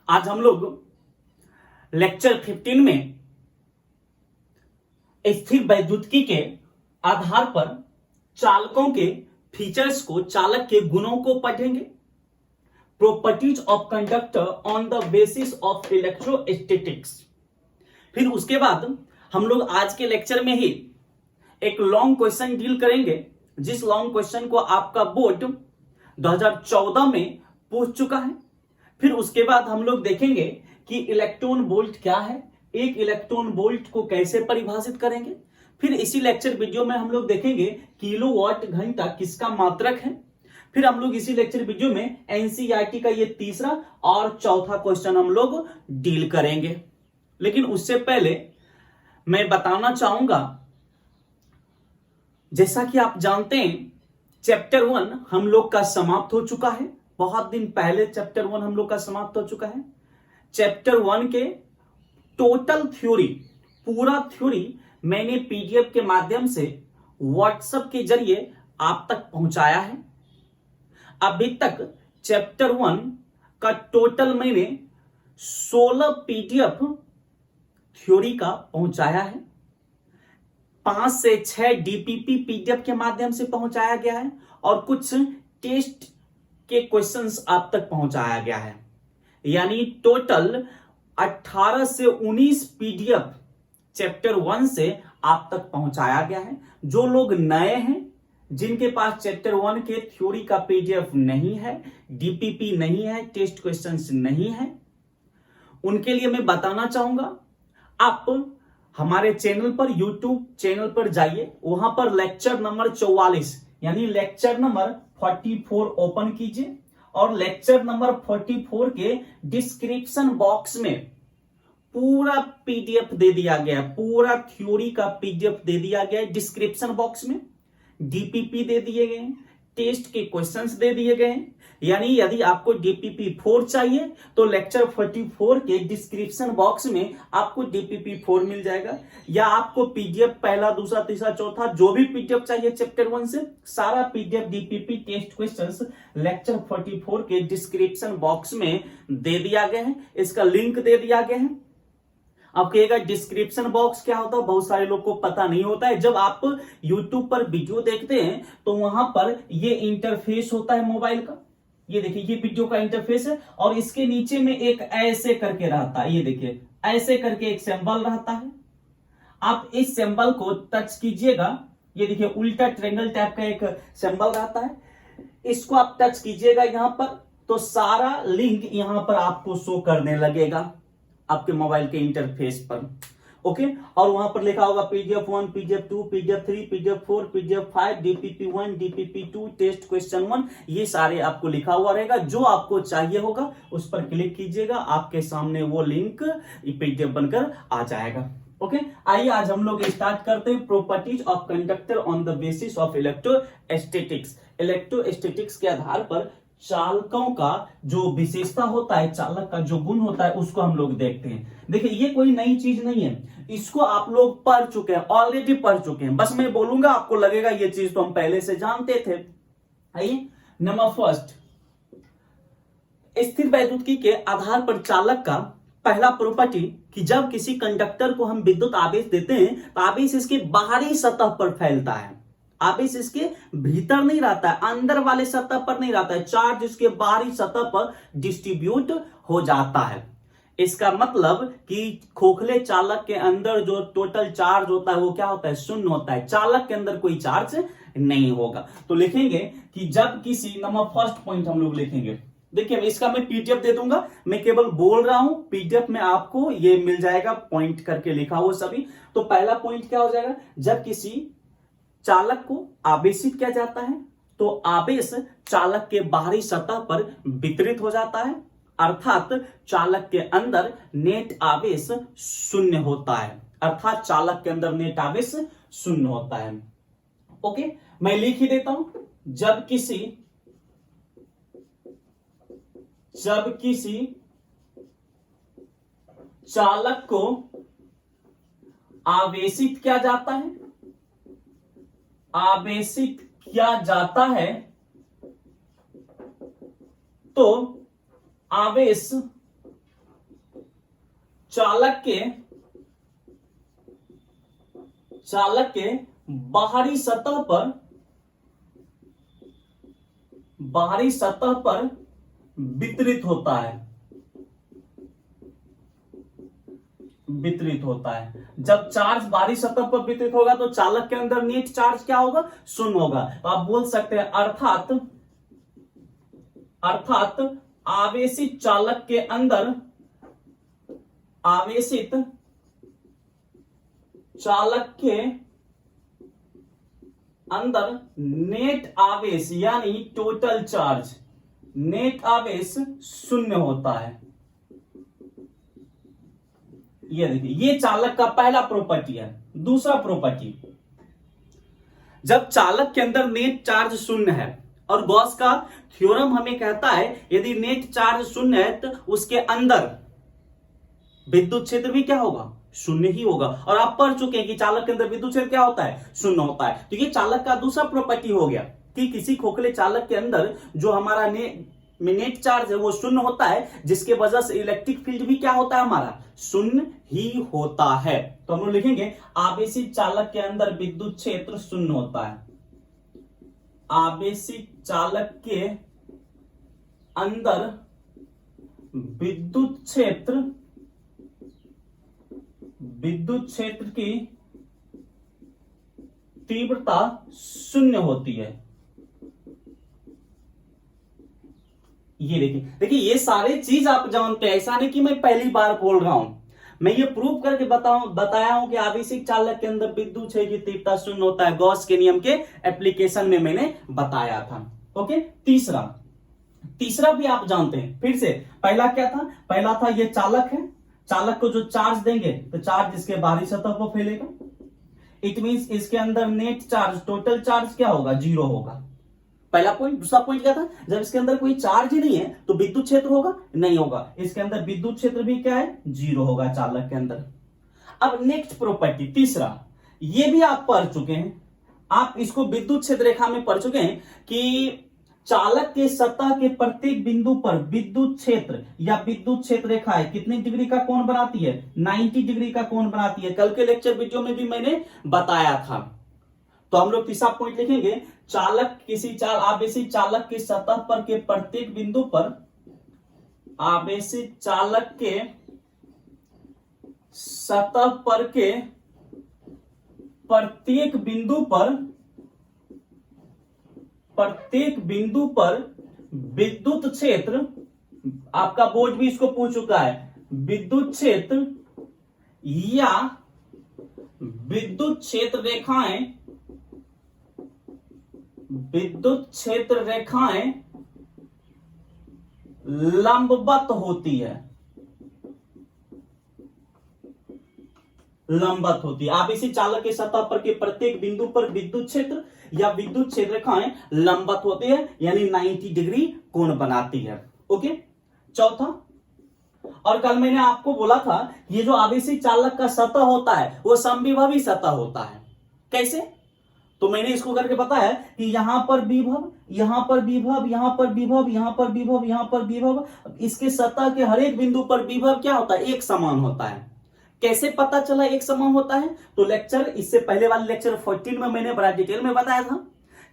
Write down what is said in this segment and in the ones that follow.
आज हम लोग लेक्चर 15 में स्थिर वैद्युतिकी के आधार पर चालकों के फीचर्स को, चालक के गुणों को पढ़ेंगे। Properties of conductor on the basis of electrostatics. फिर उसके बाद हम लोग आज के लेक्चर में ही एक लॉन्ग क्वेश्चन डील करेंगे, जिस लॉन्ग क्वेश्चन को आपका बोर्ड 2014 में पूछ चुका है। फिर उसके बाद हम लोग देखेंगे कि इलेक्ट्रॉन वोल्ट क्या है, एक इलेक्ट्रॉन वोल्ट को कैसे परिभाषित करेंगे। फिर इसी लेक्चर वीडियो में हम लोग देखेंगे किलोवाट घंटा किसका मात्रक है। फिर हम लोग इसी लेक्चर वीडियो में एनसीईआरटी का ये तीसरा और चौथा क्वेश्चन हम लोग डील करेंगे। लेकिन उससे पहले मैं बताना चाहूंगा, जैसा कि आप जानते हैं चैप्टर 1 हम लोग का समाप्त हो चुका है। बहुत दिन पहले चैप्टर 1 हम लोग का समाप्त हो चुका है। चैप्टर 1 के टोटल थ्योरी, पूरा थ्योरी मैंने पीडीएफ के माध्यम से व्हाट्सएप के जरिए आप तक पहुंचाया है। अभी तक चैप्टर 1 का टोटल मैंने 16 पीडीएफ थ्योरी का पहुंचाया है। 5 से 6 डीपीपी पीडीएफ के माध्यम से पहुंचाया गया है और कुछ टेस्ट के क्वेश्चंस आप तक पहुंचाया गया है। यानी टोटल 18 से 19 पीडीएफ चैप्टर 1 से आप तक पहुंचाया गया है। जो लोग नए हैं, जिनके पास चैप्टर 1 के थ्योरी का पीडीएफ नहीं है, डीपीपी नहीं है, टेस्ट क्वेश्चंस नहीं है, उनके लिए मैं बताना चाहूंगा, आप हमारे चैनल पर, यूट्यूब चैनल पर जाइए। वहां पर लेक्चर नंबर 44 यानी लेक्चर नंबर 44 ओपन कीजिए और लेक्चर नंबर 44 के डिस्क्रिप्शन बॉक्स में पूरा पीडीएफ दे दिया गया है। पूरा थ्योरी का पीडीएफ दे दिया गया है डिस्क्रिप्शन बॉक्स में। डीपीपी दे दिए गए हैं, टेस्ट के क्वेश्चंस दे दिए गए हैं। यानी यदि आपको डीपीपी 4 चाहिए तो लेक्चर 44 के डिस्क्रिप्शन बॉक्स में आपको डीपीपी 4 मिल जाएगा। या आपको पीडीएफ पहला, दूसरा, तीसरा, चौथा जो भी पीडीएफ चाहिए चैप्टर 1 से, सारा PDF, DPP, test questions lecture 44 के डिस्क्रिप्शन बॉक्स में दे दिया गया है। इसका लिंक दे दिया गया है। आप कहिएगा डिस्क्रिप्शन बॉक्स क्या होता है, बहुत सारे लोग को पता नहीं होता है। जब आप YouTube पर वीडियो देखते हैं तो वहां पर ये इंटरफेस होता है मोबाइल का। ये देखिए, ये वीडियो का इंटरफेस है और इसके नीचे में एक ऐसे करके रहता है। ये देखिए, ऐसे करके एक सिंबल रहता है। आप इस सिंबल को टच कीजिएगा। ये देखिए, उल्टा ट्रायंगल टाइप का एक सिंबल रहता है। इसको आप टच कीजिएगा यहां पर, तो सारा लिंक यहां पर आपको शो करने लगेगा आपके मोबाइल के इंटरफेस पर। ओके, और वहां पर लिखा होगा PDF 1, PDF 2, PDF 3, PDF 4, PDF 5, DPP 1, DPP 2, test question 1, ये सारे आपको लिखा हुआ रहेगा। जो आपको चाहिए होगा उस पर क्लिक कीजिएगा, आपके सामने वो लिंक पीडीएफ बनकर आ जाएगा। ओके, आइए आज हम लोग स्टार्ट करते हैं properties of conductor on the basis of electrostatics. Electrostatics के आधार पर चालकों का जो विशेषता होता है, चालक का जो गुण होता है, उसको हम लोग देखते हैं। देखिए, ये कोई नई चीज नहीं है, इसको आप लोग पढ़ चुके हैं, ऑलरेडी पढ़ चुके हैं। बस मैं बोलूंगा, आपको लगेगा ये चीज तो हम पहले से जानते थे। आइए, नंबर फर्स्ट, स्थिर वैद्युतिकी के आधार पर चालक का पहला प्रॉपर्टी कि जब किसी कंडक्टर को हम विद्युत आवेश देते हैं तो आवेश इसके बाहरी सतह पर फैलता है। आवेश इसके भीतर नहीं रहता है, अंदर वाले सतह पर नहीं रहता है। चार्ज इसके बाहरी सतह पर डिस्ट्रीब्यूट हो जाता है। इसका मतलब कि खोखले चालक के अंदर जो टोटल चार्ज होता है वो क्या होता है, शून्य होता है। चालक के अंदर कोई चार्ज नहीं होगा। तो लिखेंगे कि जब किसी, नंबर फर्स्ट पॉइंट हम लोग लिखेंगे। देखिए, इसका मैं पीडीएफ दे दूंगा, मैं केवल बोल रहा हूं, पीडीएफ में आपको ये मिल जाएगा, पॉइंट करके लिखा हुआ सभी। तो पहला पॉइंट क्या हो जाएगा, जब किसी चालक को आवेशित किया जाता है तो आवेश चालक के बाहरी सतह पर वितरित हो जाता है, अर्थात चालक के अंदर नेट आवेश शून्य होता है। अर्थात चालक के अंदर नेट आवेश शून्य होता है। ओके, मैं लिख ही देता हूं, जब किसी चालक को आवेशित किया जाता है, तो आवेश चालक के बाहरी सतह पर वितरित होता है। जब चार्ज बाहरी सतह पर वितरित होगा तो चालक के अंदर नेट चार्ज क्या होगा? शून्य होगा। तो आप बोल सकते हैं अर्थात आवेशित चालक के अंदर नेट आवेश यानी टोटल चार्ज, नेट आवेश शून्य होता है। ये देखिए, ये चालक का पहला प्रॉपर्टी है। दूसरा प्रॉपर्टी, जब चालक के अंदर नेट चार्ज शून्य है, और गॉस का थ्योरम हमें कहता है यदि नेट चार्ज शून्य है तो उसके अंदर विद्युत क्षेत्र भी क्या होगा? शून्य ही होगा। और आप पढ़ चुके हैं कि चालक के अंदर विद्युत क्षेत्र क्या होता है? शून्य होता है। तो ये चालक का दूसरा प्रॉपर्टी हो गया कि किसी खोखले चालक के अंदर जो हमारा नेट चार्ज है वो शून्य होता है, जिसके वजह से इलेक्ट्रिक फील्ड भी क्या होता है? हमारा शून्य ही होता है। तो हम लोग लिखेंगे आवेशित चालक के अंदर विद्युत क्षेत्र शून्य होता है। आवेशित चालक के अंदर विद्युत क्षेत्र की तीव्रता शून्य होती है। ये देखिए ये सारे चीज आप जानते हैं, ऐसा नहीं कि मैं पहली बार बोल रहा हूं, मैं ये प्रूव करके बताया हूं कि आवेशित चालक के अंदर विद्युत क्षेत्र की तीव्रता शून्य होता है। गॉस के नियम के एप्लीकेशन में मैंने बताया था। ओके, तीसरा भी आप जानते हैं। फिर से पहला क्या था? पहला था ये चालक है, चालक को जो चार्ज देंगे तो चार्ज इसके बाहरी सतह पर फैलेगा। इट मींस इसके अंदर नेट चार्ज, टोटल चार्ज क्या होगा? जीरो होगा। पहला पॉइंट। दूसरा पॉइंट क्या था? जब इसके अंदर कोई चार्ज ही नहीं है तो विद्युत क्षेत्र होगा? नहीं होगा। इसके अंदर विद्युत क्षेत्र भी क्या है? जीरो होगा चालक के अंदर। अब नेक्स्ट प्रॉपर्टी, तीसरा, ये भी आप पढ़ चुके हैं, आप इसको विद्युत क्षेत्र रेखा में पढ़ चुके हैं कि चालक के सतह के प्रत्येक बिंदु पर विद्युत क्षेत्र या विद्युत क्षेत्र रेखाएं कितनी डिग्री का कोण बनाती है? 90 डिग्री का कोण बनाती है। कल के लेक्चर वीडियो में भी मैंने बताया था। तो हम लोग तीसरा पॉइंट लिखेंगे, आवेशित चालक की सतह पर के प्रत्येक बिंदु पर, आवेशित चालक के सतह पर के प्रत्येक बिंदु पर विद्युत क्षेत्र, आपका बोर्ड भी इसको पूछ चुका है, विद्युत क्षेत्र या विद्युत क्षेत्र रेखाएं लंबवत होती है। आवेशित चालक के सतह पर के प्रत्येक बिंदु पर विद्युत क्षेत्र या विद्युत क्षेत्र रेखाएं लंबवत होती है, यानी 90 डिग्री कोण बनाती है। ओके, चौथा, और कल मैंने आपको बोला था ये जो आवेशित चालक का सतह होता है वो समविभवी सतह होता है। कैसे? तो मैंने इसको करके बताया कि यहां पर विभव, यहां पर विभव, यहां पर विभव, यहां पर विभव, यहां पर विभव, इसके सतह के हर एक बिंदु पर विभव क्या होता है? एक समान होता है। कैसे पता चला एक समान होता है? तो लेक्चर, इससे पहले वाले लेक्चर 14 में मैंने बड़ा डिटेल में बताया था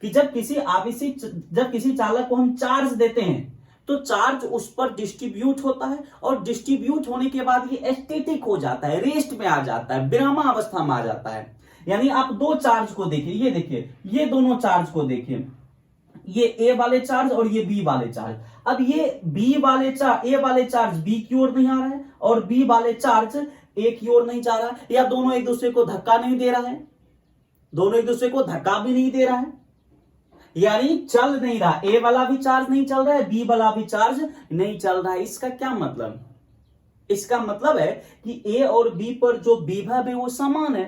कि जब किसी चालक को हम चार्ज देते हैं तो चार्ज उस पर डिस्ट्रीब्यूट होता है, और डिस्ट्रीब्यूट होने के बाद ये स्टैटिक हो जाता है, रेस्ट में आ जाता है, विरामा अवस्था में आ जाता है। यानी आप दो चार्ज को देखिए, ये देखिए, ये दोनों चार्ज को देखिए, ये ए वाले चार्ज और ये बी वाले चार्ज। अब ये ए वाले चार्ज बी की ओर नहीं आ रहा है और बी वाले चार्ज ए की ओर नहीं जा रहा है, या दोनों एक दूसरे को धक्का नहीं दे रहा है, दोनों एक दूसरे को धक्का भी नहीं दे रहा है, यानी चल नहीं रहा। ए वाला भी चार्ज नहीं चल रहा है, बी वाला भी चार्ज नहीं चल रहा है। इसका क्या मतलब? इसका मतलब है कि ए और बी पर जो विभव है वो समान है,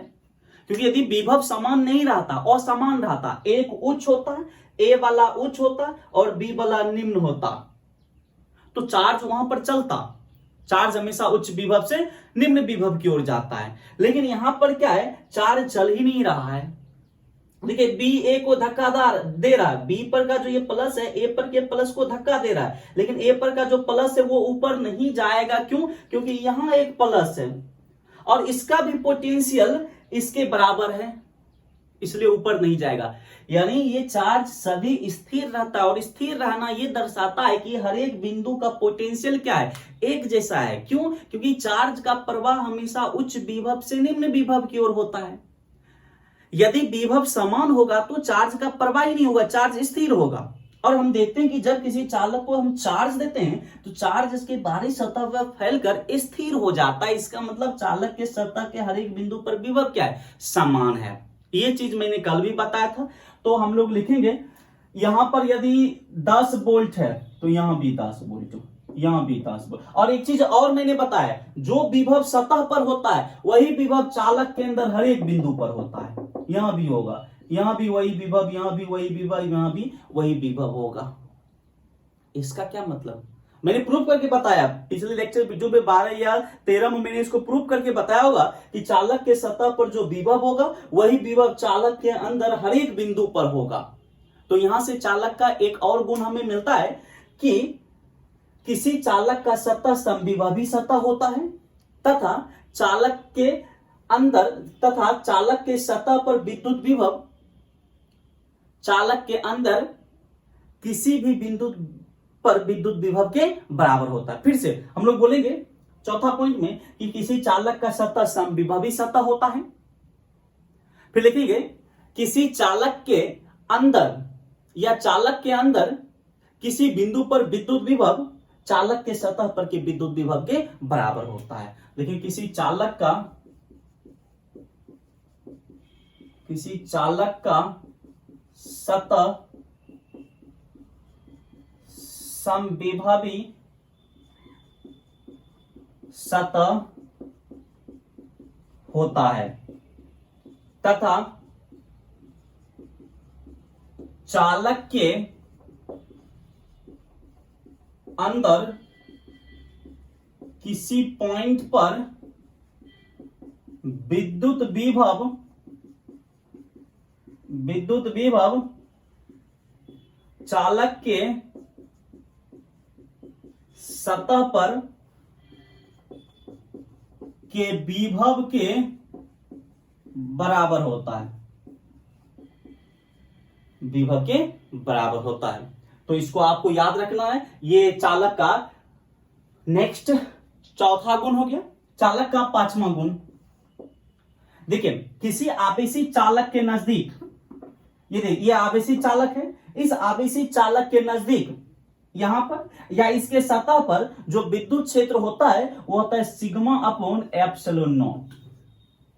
क्योंकि यदि विभव समान नहीं रहता, असमान रहता, एक उच्च होता, ए वाला उच्च होता और बी वाला निम्न होता, तो चार्ज वहां पर चलता। चार्ज हमेशा उच्च विभव से निम्न विभव की ओर जाता है। लेकिन यहां पर क्या है? चार्ज चल ही नहीं रहा है, देखिए बी ए को धक्का दे रहा है, बी पर का जो ये प्लस है ए पर के प्लस को धक्का दे रहा है, लेकिन ए पर का जो प्लस है वो ऊपर नहीं जाएगा। क्यों? क्योंकि यहां एक प्लस है और इसका भी पोटेंशियल इसके बराबर है, इसलिए ऊपर नहीं जाएगा। यानी ये चार्ज सभी स्थिर रहता है, और स्थिर रहना ये दर्शाता है कि हर एक बिंदु का पोटेंशियल क्या है, एक जैसा है। क्यों? क्योंकि चार्ज का प्रवाह हमेशा उच्च विभव से निम्न विभव की ओर होता है। यदि विभव समान होगा तो चार्ज का प्रवाह ही नहीं होगा, चार्ज स्थिर होगा। और हम देखते हैं कि जब किसी चालक को हम चार्ज देते हैं तो चार्ज इसके बाहरी सतह पर फैलकर स्थिर हो जाता है। इसका मतलब चालक के सतह के हर एक बिंदु पर विभव क्या है, समान है। ये चीज मैंने कल भी बताया था। तो हम लोग लिखेंगे यहां पर यदि 10 वोल्ट है तो यहां भी 10 वोल्ट, यहां भी 10 वोल्ट। और एक चीज और मैंने बताया, जो विभव सतह पर होता है वही विभव चालक के अंदर हर एक बिंदु पर होता है। यहां भी होगा, यहां भी वही विभव, यहां भी वही विभव, यहां भी वही विभव होगा। इसका क्या मतलब, मैंने प्रूफ करके बताया पिछले लेक्चर वीडियो में 12 या 13 में मैंने इसको प्रूफ करके बताया होगा कि चालक के सतह पर जो विभव होगा वही विभव चालक के अंदर हर एक बिंदु पर होगा। तो यहां से चालक का एक और गुण हमें मिलता है कि किसी चालक का सतह समविभवी सतह होता है तथा चालक के अंदर तथा चालक के सतह पर विद्युत विभव चालक के अंदर किसी भी बिंदु पर विद्युत विभव के बराबर होता है। फिर से हम लोग बोलेंगे चौथा पॉइंट में कि किसी चालक का सतह समविभवी सतह होता है। फिर लिखेंगे किसी चालक के अंदर या चालक के अंदर किसी बिंदु पर विद्युत विभव चालक के सतह पर के विद्युत विभव के बराबर होता है। देखिए किसी चालक का सतह समविभवी सतह होता है तथा चालक के अंदर किसी पॉइंट पर विद्युत विभव चालक के सतह पर के विभव के बराबर होता है, विभव के बराबर होता है। तो इसको आपको याद रखना है। ये चालक का नेक्स्ट चौथा गुण हो गया। चालक का पांचवा गुण देखिए, किसी आवेशी चालक के नजदीक, ये आवेशी चालक है, इस आवेशी चालक के नजदीक यहां पर या इसके सतह पर जो विद्युत क्षेत्र होता है वो होता है सिग्मा अपॉन एप्सिलॉन नॉट।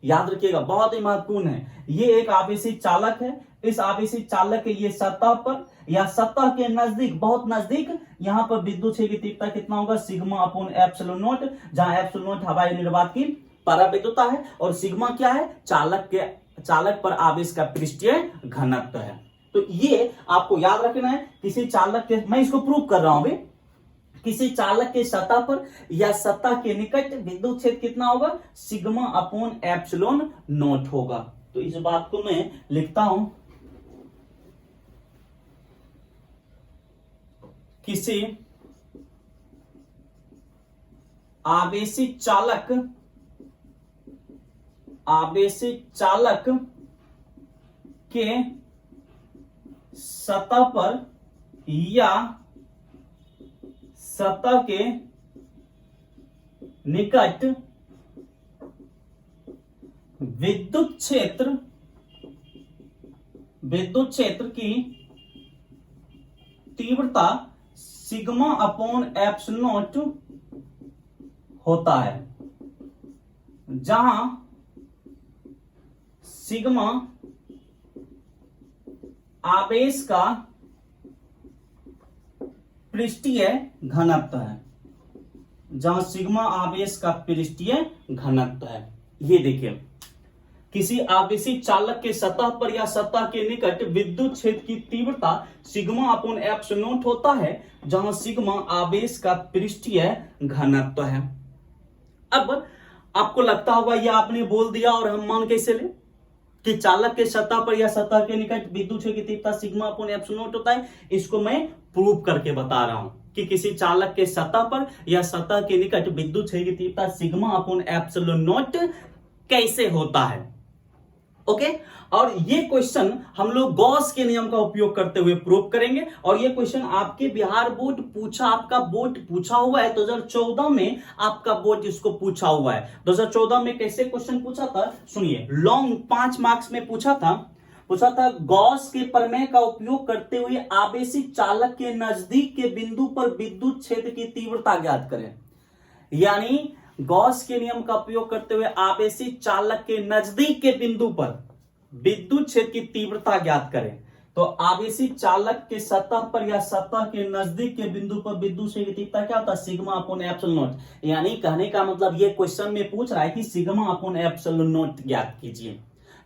याद रखिएगा, बहुत ही महत्वपूर्ण है। ये एक आवेशी चालक है, इस आवेशी चालक के ये सतह पर या सतह के नजदीक, बहुत नजदीक, यहां पर विद्युत क्षेत्र की तीव्रता कितना होगा, सिग्मा अपॉन एप्सिलॉन नॉट, जहां एप्सिलॉन नॉट हवाई निर्वात की पराविद्युतता है और सिग्मा क्या है, चालक पर आवेश का पृष्ठीय घनत्व है। तो ये आपको याद रखना है। किसी चालक के, मैं इसको प्रूव कर रहा हूं अभी, किसी चालक के सतह पर या सतह के निकट विद्युत क्षेत्र कितना होगा, सिग्मा अपॉन एप्सिलॉन नॉट होगा। तो इस बात को मैं लिखता हूं, किसी आवेशी चालक के सतह पर या सतह के निकट विद्युत क्षेत्र की तीव्रता सिग्मा अपॉन एप्सिलॉन नॉट होता है, जहां सिग्मा आवेश का पृष्ठीय घनत्व है, जहां सिग्मा आवेश का पृष्ठीय घनत्व है। ये देखिए, किसी आवेशी चालक के सतह पर या सतह के निकट विद्युत क्षेत्र की तीव्रता सिग्मा अपॉन एप्सिलॉन नॉट होता है, जहां सिग्मा आवेश का पृष्ठीय घनत्व है। अब आपको लगता होगा ये आपने बोल दिया और हम मान कैसे ले, कि चालक के सतह पर या सतह के निकट विद्युत क्षेत्र की तीव्रता सिग्मा अपॉन एप्सिलॉन नॉट होता है। इसको मैं प्रूव करके बता रहा हूं कि किसी चालक के सतह पर या सतह के निकट विद्युत क्षेत्र की तीव्रता सिग्मा अपॉन एप्सिलॉन नॉट कैसे होता है। ओके और ये क्वेश्चन हम लोग गॉस के नियम का उपयोग करते हुए प्रूव करेंगे। और ये क्वेश्चन आपके बिहार बोर्ड आपका बोर्ड पूछा हुआ है 2014 में, आपका बोर्ड इसको पूछा हुआ है। 2014 में कैसे क्वेश्चन पूछा था सुनिए, लॉन्ग 5 मार्क्स में पूछा था गॉस के प्रमेय का उपयोग करते हुए आवेशी चालक के नजदीक के बिंदु पर विद्युत क्षेत्र की तीव्रता ज्ञात करें। यानी गॉस के नियम का उपयोग करते हुए आवेशी चालक के नजदीक के बिंदु पर विद्युत क्षेत्र की तीव्रता ज्ञात करें। तो आवेशी चालक के सतह पर या सतह के नजदीक के बिंदु पर विद्युत क्षेत्र की तीव्रता क्या होता है, सिग्मा अपॉन एप्सिलॉन नॉट। यानी कहने का मतलब ये क्वेश्चन में पूछ रहा है कि सिग्मा अपॉन एप्सिलॉन नॉट ज्ञात कीजिए।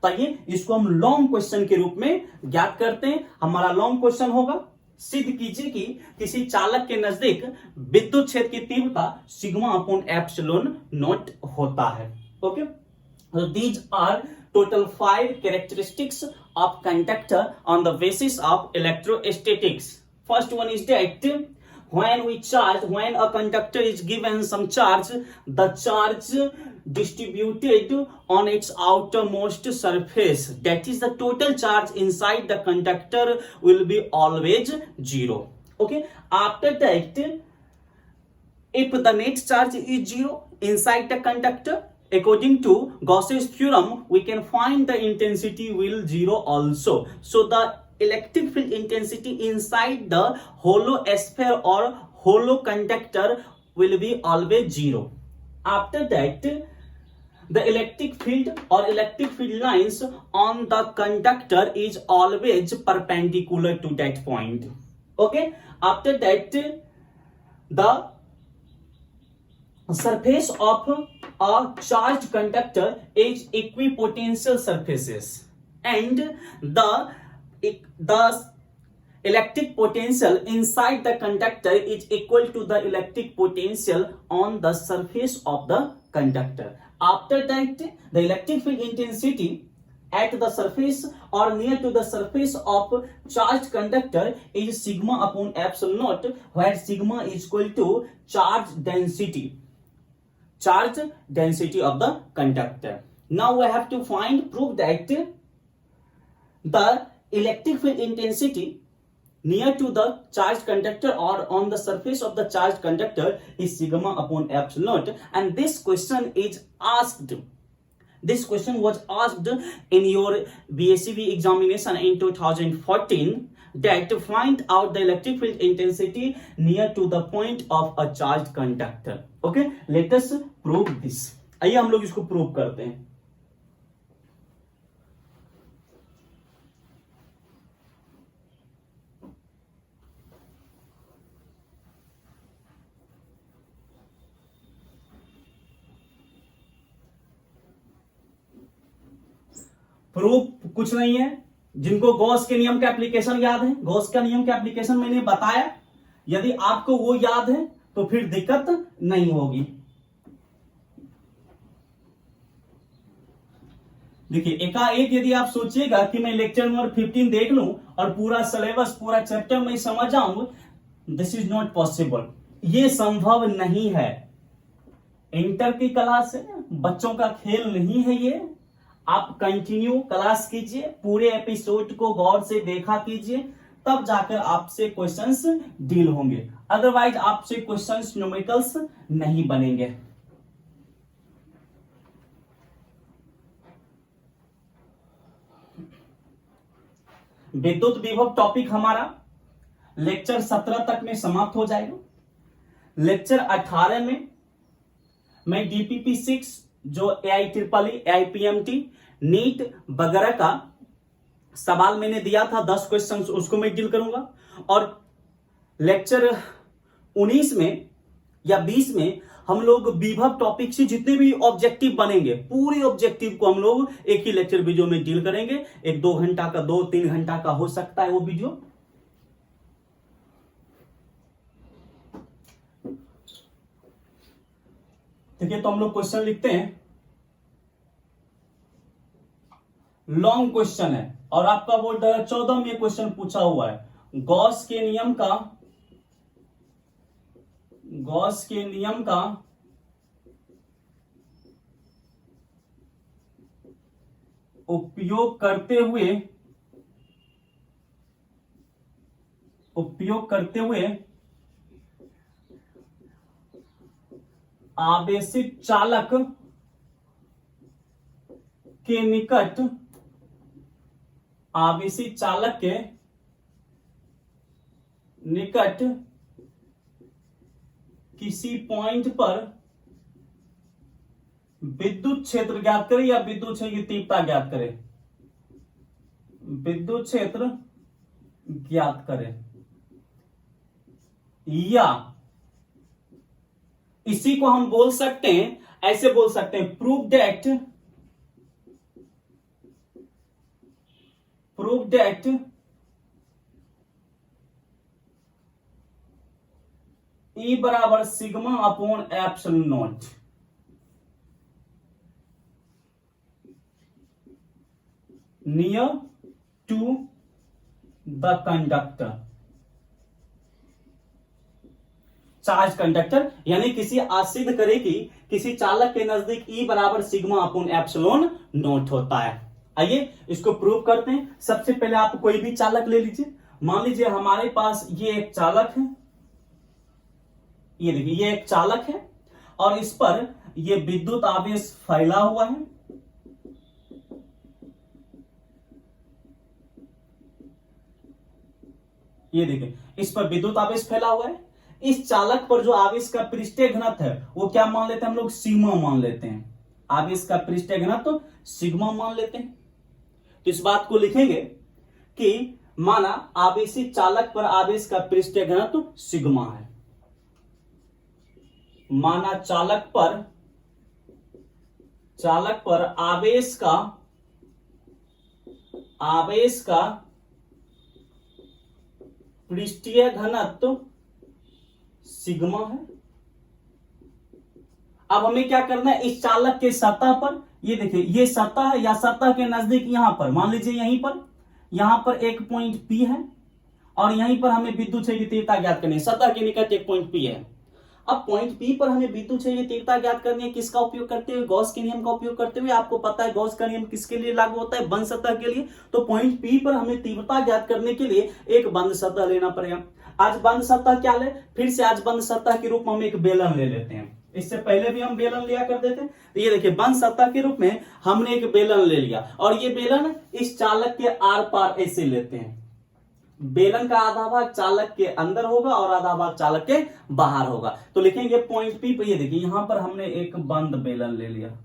तो ये इसको हम लॉन्ग क्वेश्चन के रूप में ज्ञात करते हैं। हमारा लॉन्ग क्वेश्चन होगा, सिद्ध कीजिए कि किसी चालक के नजदीक विद्युत क्षेत्र की तीव्रता सिग्मा अपॉन एप्सिलॉन नॉट होता है। Okay, so these are total 5 characteristics of conductor on the basis of electrostatics. First one is that when a conductor is given some charge, the charge distributed on its outermost surface, that is the total charge inside the conductor, will be always 0. Okay, after that, if the net charge is 0 inside the conductor, according to Gauss's theorem, we can find the intensity will 0 also. So the electric field intensity inside the hollow sphere or hollow conductor will be always 0. After that, the electric field or electric field lines on the conductor is always perpendicular to that point. Okay, after that, the surface of a charged conductor is equipotential surfaces, and the electric potential inside the conductor is equal to the electric potential on the surface of the conductor. After that, the electric field intensity at the surface or near to the surface of charged conductor is sigma upon epsilon naught, where sigma is equal to charge density of the conductor. Now we have to prove that the electric field intensity near to the charged conductor or on the surface of the charged conductor is sigma upon epsilon naught. And this question was asked in your BSCB examination in 2014, that to find out the electric field intensity near to the point of a charged conductor. Okay, let us prove this. आइए हम लोग इसको prove करते हैं। Proof कुछ नहीं है। जिनको गॉस के नियम का एप्लीकेशन याद है, गॉस का नियम का एप्लीकेशन मैंने बताया, यदि आपको वो याद है तो फिर दिक्कत नहीं होगी। देखिए, एकाएक यदि आप सोचिएगा कि मैं लेक्चर नंबर 15 देख लूं और पूरा सिलेबस पूरा चैप्टर में समझ आऊं, दिस इज नॉट पॉसिबल। ये संभव नहीं है। इंटर की क्लास है, बच्चों का खेल नहीं है ये। आप कंटिन्यू क्लास कीजिए, पूरे एपिसोड को गौर से देखा कीजिए, तब जाकर आपसे क्वेश्चंस डील होंगे। अदरवाइज आपसे क्वेश्चंस न्यूमेरिकल्स नहीं बनेंगे। विद्युत विभव टॉपिक हमारा लेक्चर 17 तक में समाप्त हो जाएगा। लेक्चर 18 में मैं डीपीपी 6 जो AIEEE, AIPMT, नीट वगैरह का सवाल मैंने दिया था 10 क्वेश्चन, उसको मैं डील करूंगा। और लेक्चर 19 में या 20 में हम लोग विभव टॉपिक से जितने भी ऑब्जेक्टिव बनेंगे, पूरे ऑब्जेक्टिव को हम लोग एक ही लेक्चर वीडियो में डील करेंगे। 1-2 घंटा का, 2-3 घंटा का हो सकता है वो वीडियो। ठीक है, तो हम लोग क्वेश्चन लिखते हैं। लॉन्ग क्वेश्चन है और आपका बोर्ड 14 में क्वेश्चन पूछा हुआ है। गॉस के नियम का उपयोग करते हुए आवेशित चालक के निकट किसी पॉइंट पर विद्युत क्षेत्र ज्ञात करें या विद्युत क्षेत्र की तीव्रता ज्ञात करें। विद्युत क्षेत्र ज्ञात करें या इसी को हम बोल सकते हैं, ऐसे बोल सकते हैं, प्रूव दैट E बराबर sigma upon epsilon naught. Near to the conductor, charge conductor, यानी किसी सिद्ध करे कि किसी चालक के नजदीक E बराबर सिग्मा अपॉन एप्सिलॉन नॉट होता है। आइए इसको प्रूव करते हैं। सबसे पहले आप कोई भी चालक ले लीजिए। मान लीजिए हमारे पास ये एक चालक है, ये देखिए ये एक चालक है और इस पर ये विद्युत आवेश फैला हुआ है। ये देखिए इस पर विद्युत आवेश फैला हुआ है। इस चालक पर जो आवेश का पृष्ठीय घनत्व है वो क्या मान लेते हैं हम लोग, सिग्मा मान लेते हैं। आवेश का पृष्ठीय घनत्व सिग्मा मान लेते हैं। तो इस बात को लिखेंगे कि माना आवेशित चालक पर आवेश का पृष्ठीय घनत्व सिग्मा है। माना चालक पर आवेश का पृष्ठीय घनत्व सिग्मा है। अब हमें क्या करना है, इस चालक के सतह पर, ये देखिए ये सतह है या सतह के नजदीक यहां पर मान लीजिए यहां पर एक पॉइंट P है और यहीं पर हमें विद्युत क्षेत्र की तीव्रता ज्ञात करनी है। सतह के निकट एक पॉइंट P है। अब पॉइंट P पर हमें विद्युत क्षेत्र की तीव्रता ज्ञात करनी है। किसका उपयोग करते हुए, गॉस के नियम का उपयोग करते हुए। आपको पता है गॉस का नियम किसके लिए लागू होता है, बंद सतह के लिए। तो पॉइंट P पर हमें तीव्रता ज्ञात करने के लिए एक बंद सतह लेना पड़ेगा। आज बंद सतह क्या ले, फिर से आज बंद सतह के रूप में हम एक बेलन ले लेते हैं। इससे पहले भी हम बेलन लिया करते थे। तो ये देखिए बंद सतह के रूप में हमने एक बेलन ले लिया और ये बेलन इस चालक के आर पार ऐसे लेते हैं। बेलन का आधा भाग चालक के अंदर होगा और आधा भाग चालक के बाहर होगा। तो लिखेंगे पॉइंट P पर, ये देखिए यहां पर हमने एक बंद बेलन ले लिया।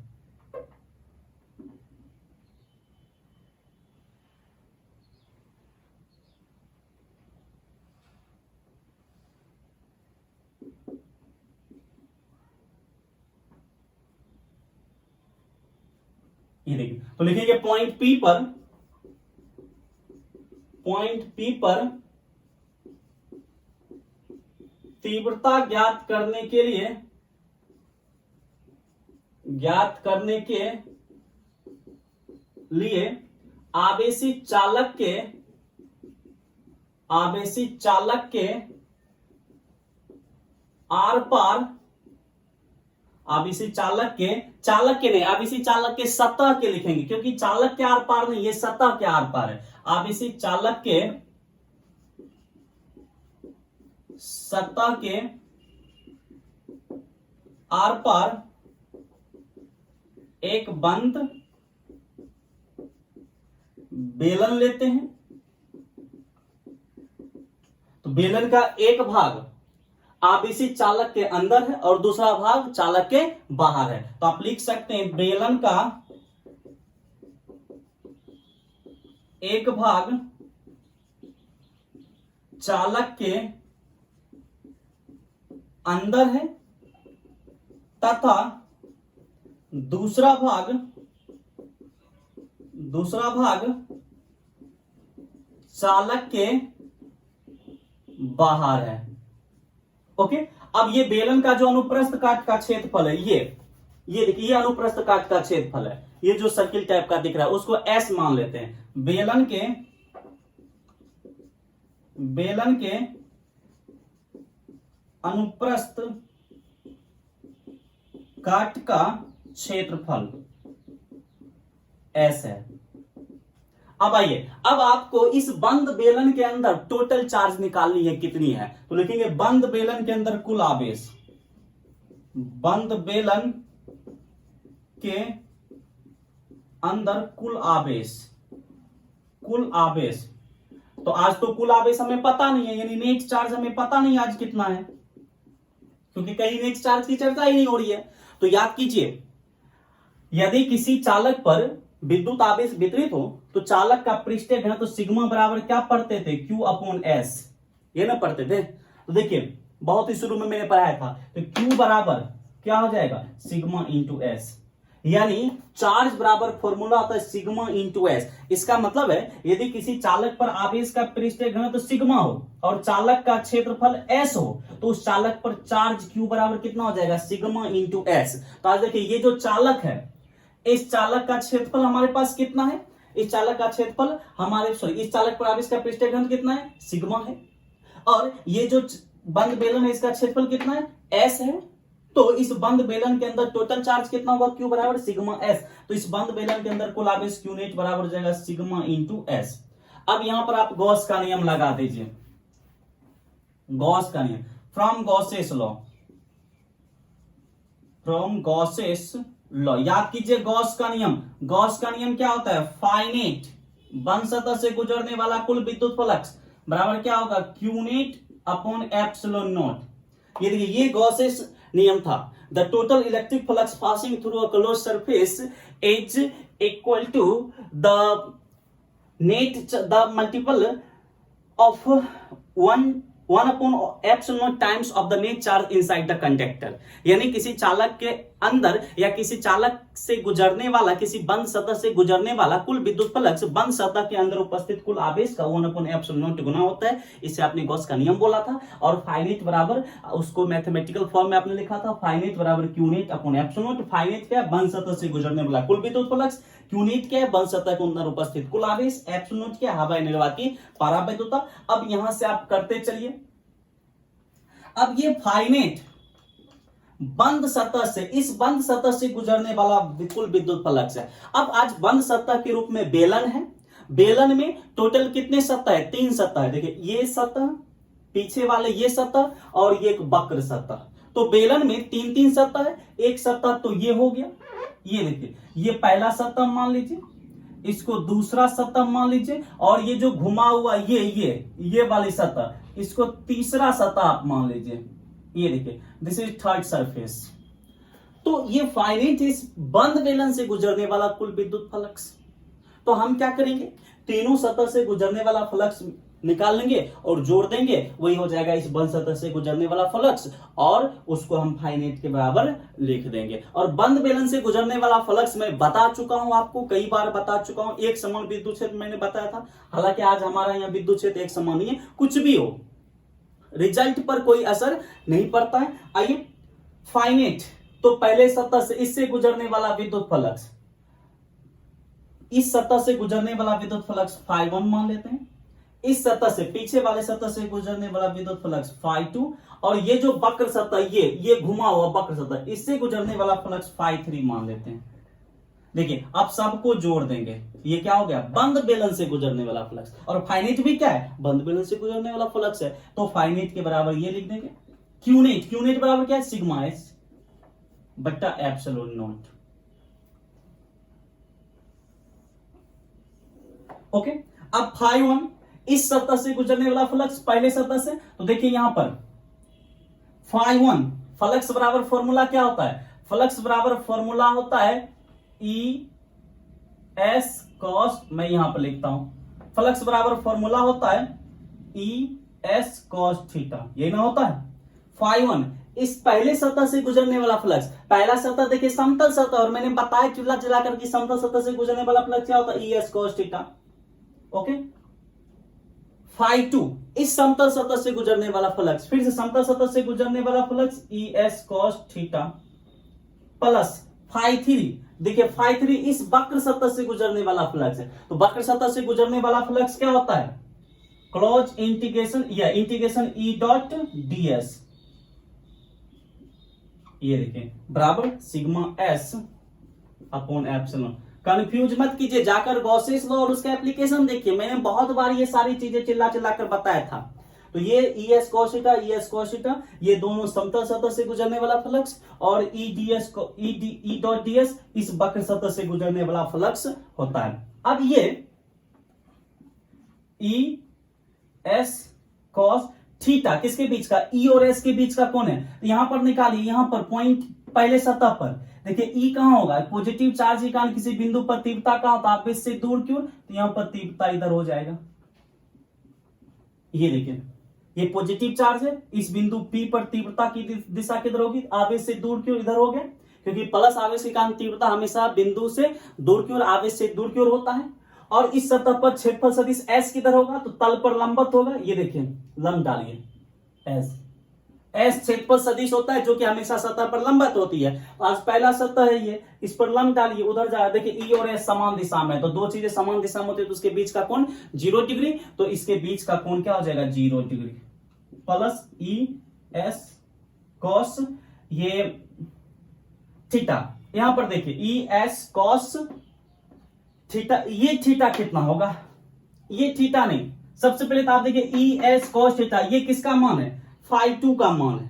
ये देखिए तो लिखेंगे पॉइंट P पर तीव्रता ज्ञात करने के लिए आवेशित चालक के आर पार, आवेशित चालक के सतह के लिखेंगे, क्योंकि चालक के आर पार नहीं, ये सतह के आर पार है। आवेशित चालक के सतह के आर पार एक बंद बेलन लेते हैं। तो बेलन का एक भाग आवेशित चालक के अंदर है और दूसरा भाग चालक के बाहर है। तो आप लिख सकते हैं बेलन का एक भाग चालक के अंदर है तथा दूसरा भाग चालक के बाहर है। ओके, अब ये बेलन का जो अनुप्रस्थ काट का क्षेत्रफल है, ये देखिए ये अनुप्रस्थ काट का क्षेत्रफल है, ये जो सर्किल टाइप का दिख रहा है उसको एस मान लेते हैं। बेलन के अनुप्रस्थ काट का क्षेत्रफल एस है। अब आइए, अब आपको इस बंद बेलन के अंदर टोटल चार्ज निकालनी है, कितनी है, तो लिखेंगे बंद बेलन के अंदर कुल आवेश, बंद बेलन के अंदर कुल आवेश। तो आज तो कुल आवेश हमें पता नहीं है, यानी नेट चार्ज हमें पता नहीं आज कितना है, क्योंकि कहीं नेट चार्ज की चर्चा ही नहीं हो रही है। तो याद कीजिए, यदि किसी चालक पर विद्युत आवेश वितरित हो तो चालक का पृष्ठीय घनत्व सिग्मा बराबर क्या पढ़ते थे, Q अपॉन S, ये ना पढ़ते थे। तो देखिए बहुत ही शुरू में मैंने पढ़ाया था, तो Q बराबर क्या हो जाएगा, सिग्मा इंटू S, यानी चार्ज बराबर फॉर्मूला होता है सिग्मा इंटू S। इसका मतलब है यदि किसी चालक पर आवेश का पृष्ठीय घनत्व सिग्मा हो और चालक का क्षेत्रफल S हो तो उस चालक पर चार्ज Q बराबर कितना हो जाएगा, सिग्मा इंटू S। तो आज देखिए ये जो चालक है, इस चालक का क्षेत्रफल हमारे पास कितना है, इस चालक का क्षेत्रफल इस चालक पर आवेश का पृष्ठीय घनत्व कितना है, सिग्मा है, और ये जो बंद बेलन है इसका क्षेत्रफल कितना है, S है। तो इस बंद बेलन के अंदर टोटल चार्ज कितना होगा, Q बराबर सिग्मा S। तो इस बंद बेलन के अंदर कुल आवेश Q नेट बराबर हो जाएगा सिग्मा इंटू S। अब यहां पर आप गॉस का नियम लगा दीजिए, गॉस का नियम, फ्रॉम गॉसेस लॉ, याद कीजिए गॉस का नियम। गॉस का नियम क्या होता है, फाइनेट बंद सतह से गुजरने वाला कुल विद्युत फ्लक्स बराबर क्या होगा, Q net upon epsilon naught. ये देखिए ये गॉसेस नियम था, the total electric flux passing through a close surface is equal to the net the multiple of one upon epsilon naught times of the net charge inside the conductor. यानी किसी चालक के अंदर या किसी चालक से गुजरने वाला, किसी बंद सतह से गुजरने वाला कुल विद्युत फ्लक्स बंद सतह के अंदर उपस्थित कुल आवेश का 1 अपॉन एप्सिलॉन नॉट गुना होता है। इसे आपने गॉस का नियम बोला था। और फाइनेट बराबर, उसको मैथमेटिकल फॉर्म में आपने लिखा था, फाइनेट बराबर Q net upon epsilon naught. Phi net क्या है, बंद सतह से गुजरने वाला कुल विद्युत फ्लक्स, Q नेट क्या है, बंद सतह के अंदर उपस्थित कुल आवेश, एप्सिलॉन नॉट क्या है, हवाई निर्वाती परावैद्युता। अब यहां से आप करते चलिए, अब ये फाइनेट बंद सतह से, इस बंद सतह से गुजरने वाला कुल विद्युत फ्लक्स है। अब आज बंद सतह के रूप में बेलन है, बेलन में टोटल कितने सतह है, 3 सतह है। देखिए ये सतह, पीछे वाले ये सतह और ये एक वक्र सतह। तो बेलन में 3 सतह है, एक सतह तो ये हो गया, ये देखिए ये पहला सतह मान लीजिए, इसको दूसरा सतह मान लीजिए, और ये जो घुमा हुआ ये वाली सतह, इसको तीसरा सतह आप मान लीजिए। ये देखिए दिस इज थर्ड सरफेस। तो ये फाइनेट इस बंद बेलन से गुजरने वाला कुल विद्युत फ्लक्स। तो हम क्या करेंगे, तीनों सतह से गुजरने वाला फ्लक्स निकाल लेंगे और जोड़ देंगे, वही हो जाएगा इस बंद सतह से गुजरने वाला फ्लक्स, और उसको हम फाइनेट के बराबर लिख देंगे। और बंद बेलन से गुजरने वाला फ्लक्स मैं बता चुका हूं, आपको कई बार बता चुका हूं, एक समान विद्युत क्षेत्र मैंने बताया था। हालांकि आज हमारा यहाँ विद्युत क्षेत्र एक समान नहीं है, कुछ भी हो रिजल्ट पर कोई असर नहीं पड़ता है। आइए फाइनेट, तो पहले सतह से इससे गुजरने वाला विद्युत फ्लक्स, इस सतह से गुजरने वाला विद्युत फ्लक्स φ1 मान लेते हैं, इस सतह से, पीछे वाले सतह से गुजरने वाला विद्युत फ्लक्स φ2, और ये जो वक्र सतह, ये घुमा हुआ वक्र सतह, इससे गुजरने वाला फ्लक्स φ3 मान लेते हैं। देखिए अब सबको जोड़ देंगे, ये क्या हो गया, बंद बेलन से गुजरने वाला फ्लक्स। और फाइनेट भी क्या है, बंद बेलन से गुजरने वाला फ्लक्स है। तो फाइनेट के बराबर ये लिख देंगे Q नेट बराबर क्या है, सिग्मा S बट्टा एप्सिलॉन नॉट। ओके, अब φ1 इस सतह से गुजरने वाला फ्लक्स, पहले सतह से, तो देखिए यहां पर φ1 फ्लक्स बराबर फॉर्मूला क्या होता है, फ्लक्स बराबर फॉर्मूला होता है E S cos, मैं यहां पर लिखता हूं, फ्लक्स बराबर फॉर्मूला होता है E S cos थीटा, यही ना होता है। φ1 इस पहले सतह से गुजरने वाला फ्लक्स, पहला सतह देखिए समतल सतह, और मैंने बताया चूल्हा जलाकर कि समतल सतह से गुजरने वाला फ्लक्स क्या होता है, E S cos theta. Okay, φ2 इस समतल सतह से गुजरने वाला फ्लक्स, फिर से समतल सतह से गुजरने वाला flux E S cos theta, plus φ3, देखिए φ3 इस वक्र सतह से गुजरने वाला फ्लक्स है। तो वक्र सतह से गुजरने वाला फ्लक्स क्या होता है? क्लोज इंटीग्रेशन या इंटीग्रेशन ई डॉट ds, ये देखिए बराबर sigma S upon epsilon. Confuse मत कीजिए, जाकर गॉसेस लॉ और उसका एप्लीकेशन देखिए, मैंने बहुत बार ये सारी चीजें चिल्ला चिल्ला कर बताया था। तो ये ES cos थीटा, ये दोनों समतल सतह से गुजरने वाला फ्लक्स, और ई डॉट ds इस वक्र सतह से गुजरने वाला फ्लक्स होता है। अब ये ES cos थीटा किसके बीच का? E और S के बीच का कौन है? तो यहां पर निकालिए, यहां पर पॉइंट पहले सतह पर देखिए E कहां होगा? पॉजिटिव चार्ज के कारण किसी बिंदु पर तीव्रता कहां होता है? आप इससे दूर क्यों? तो यहां पर तीव्रता इधर हो जाएगा। ये देखिए ये पॉजिटिव चार्ज है, इस बिंदु P पर तीव्रता की दिशा किधर होगी? आवेश से दूर की ओर इधर हो गया, क्योंकि प्लस आवेश के कारण तीव्रता हमेशा बिंदु से दूर की ओर, आवेश से दूर की ओर होता है। और इस सतह पर क्षेत्रफल सदिश S किधर होगा? तो तल पर लंबवत होगा। ये देखिए लंब डालिए, S क्षेत्रफल सदिश होता है जो कि हमेशा सतह पर लंबवत होती है। आज पहला सतह है ये, इस पर लंब डालिए, उधर जा देखिए E और S समान दिशा में, तो दो चीजें समान दिशा में होती है तो उसके बीच का कोण 0 डिग्री, तो इसके बीच का कोण क्या हो जाएगा? 0 डिग्री प्लस ES cos ये थीटा। यहां पर देखिए ES cos थीटा, ये थीटा कितना होगा? ये थीटा नहीं, सबसे पहले तो आप देखिए ES cos थीटा, ये किसका मान है? φ2 का मान है।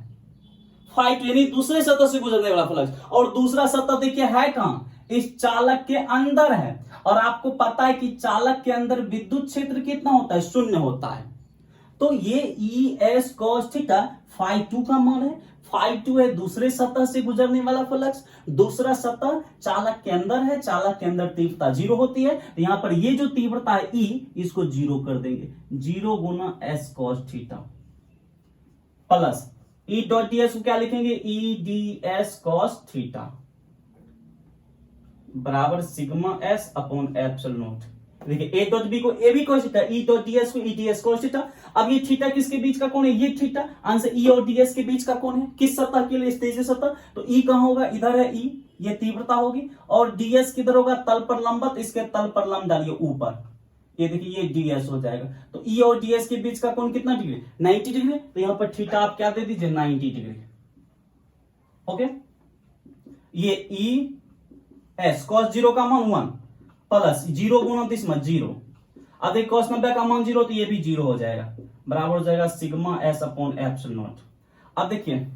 φ2 यानी दूसरे सतह से गुजरने वाला फ्लक्स, और दूसरा सतह देखिए है कहां? इस चालक के अंदर है, और आपको पता है कि चालक के अंदर विद्युत क्षेत्र कितना होता है? 0 होता है। तो ये ES cos थीटा φ2 का मान है। φ2 है दूसरे सतह से गुजरने वाला फ्लक्स, दूसरा सतह चालक के अंदर है, चालक के अंदर तीव्रता 0 होती है, तो यहां पर ये जो तीव्रता है E, इसको 0 कर देंगे, 0 गुना S cos theta plus E dot ds को क्या लिखेंगे? EDS cos थीटा बराबर sigma S upon epsilon naught. देखिए ए डॉट बी को A B cos theta, E dot ds को EDS cos थीटा। अब ये थीटा किसके बीच का कोण है? ये थीटा आंसर E और ds के बीच का कोण है। किस सतह के लिए? स्थिर सतह। तो E कहां होगा? इधर है E, ये तीव्रता होगी, और ds किधर होगा? तल पर लंबवत, इसके तल पर लंब डालिए ऊपर, ये देखिए ये ds हो जाएगा। तो E और ds के बीच का कोण कितना डिग्री? 90 डिग्री। तो यहां पर थीटा आप क्या दे दीजिए? 90 डिग्री। ओके, ये ES cos 0 का मान 1 प्लस 0 गुना दिस में 0, अब एक cos 90 का मान 0, तो ये भी 0 हो जाएगा, बराबर हो जाएगा sigma S upon epsilon not. अब देखिए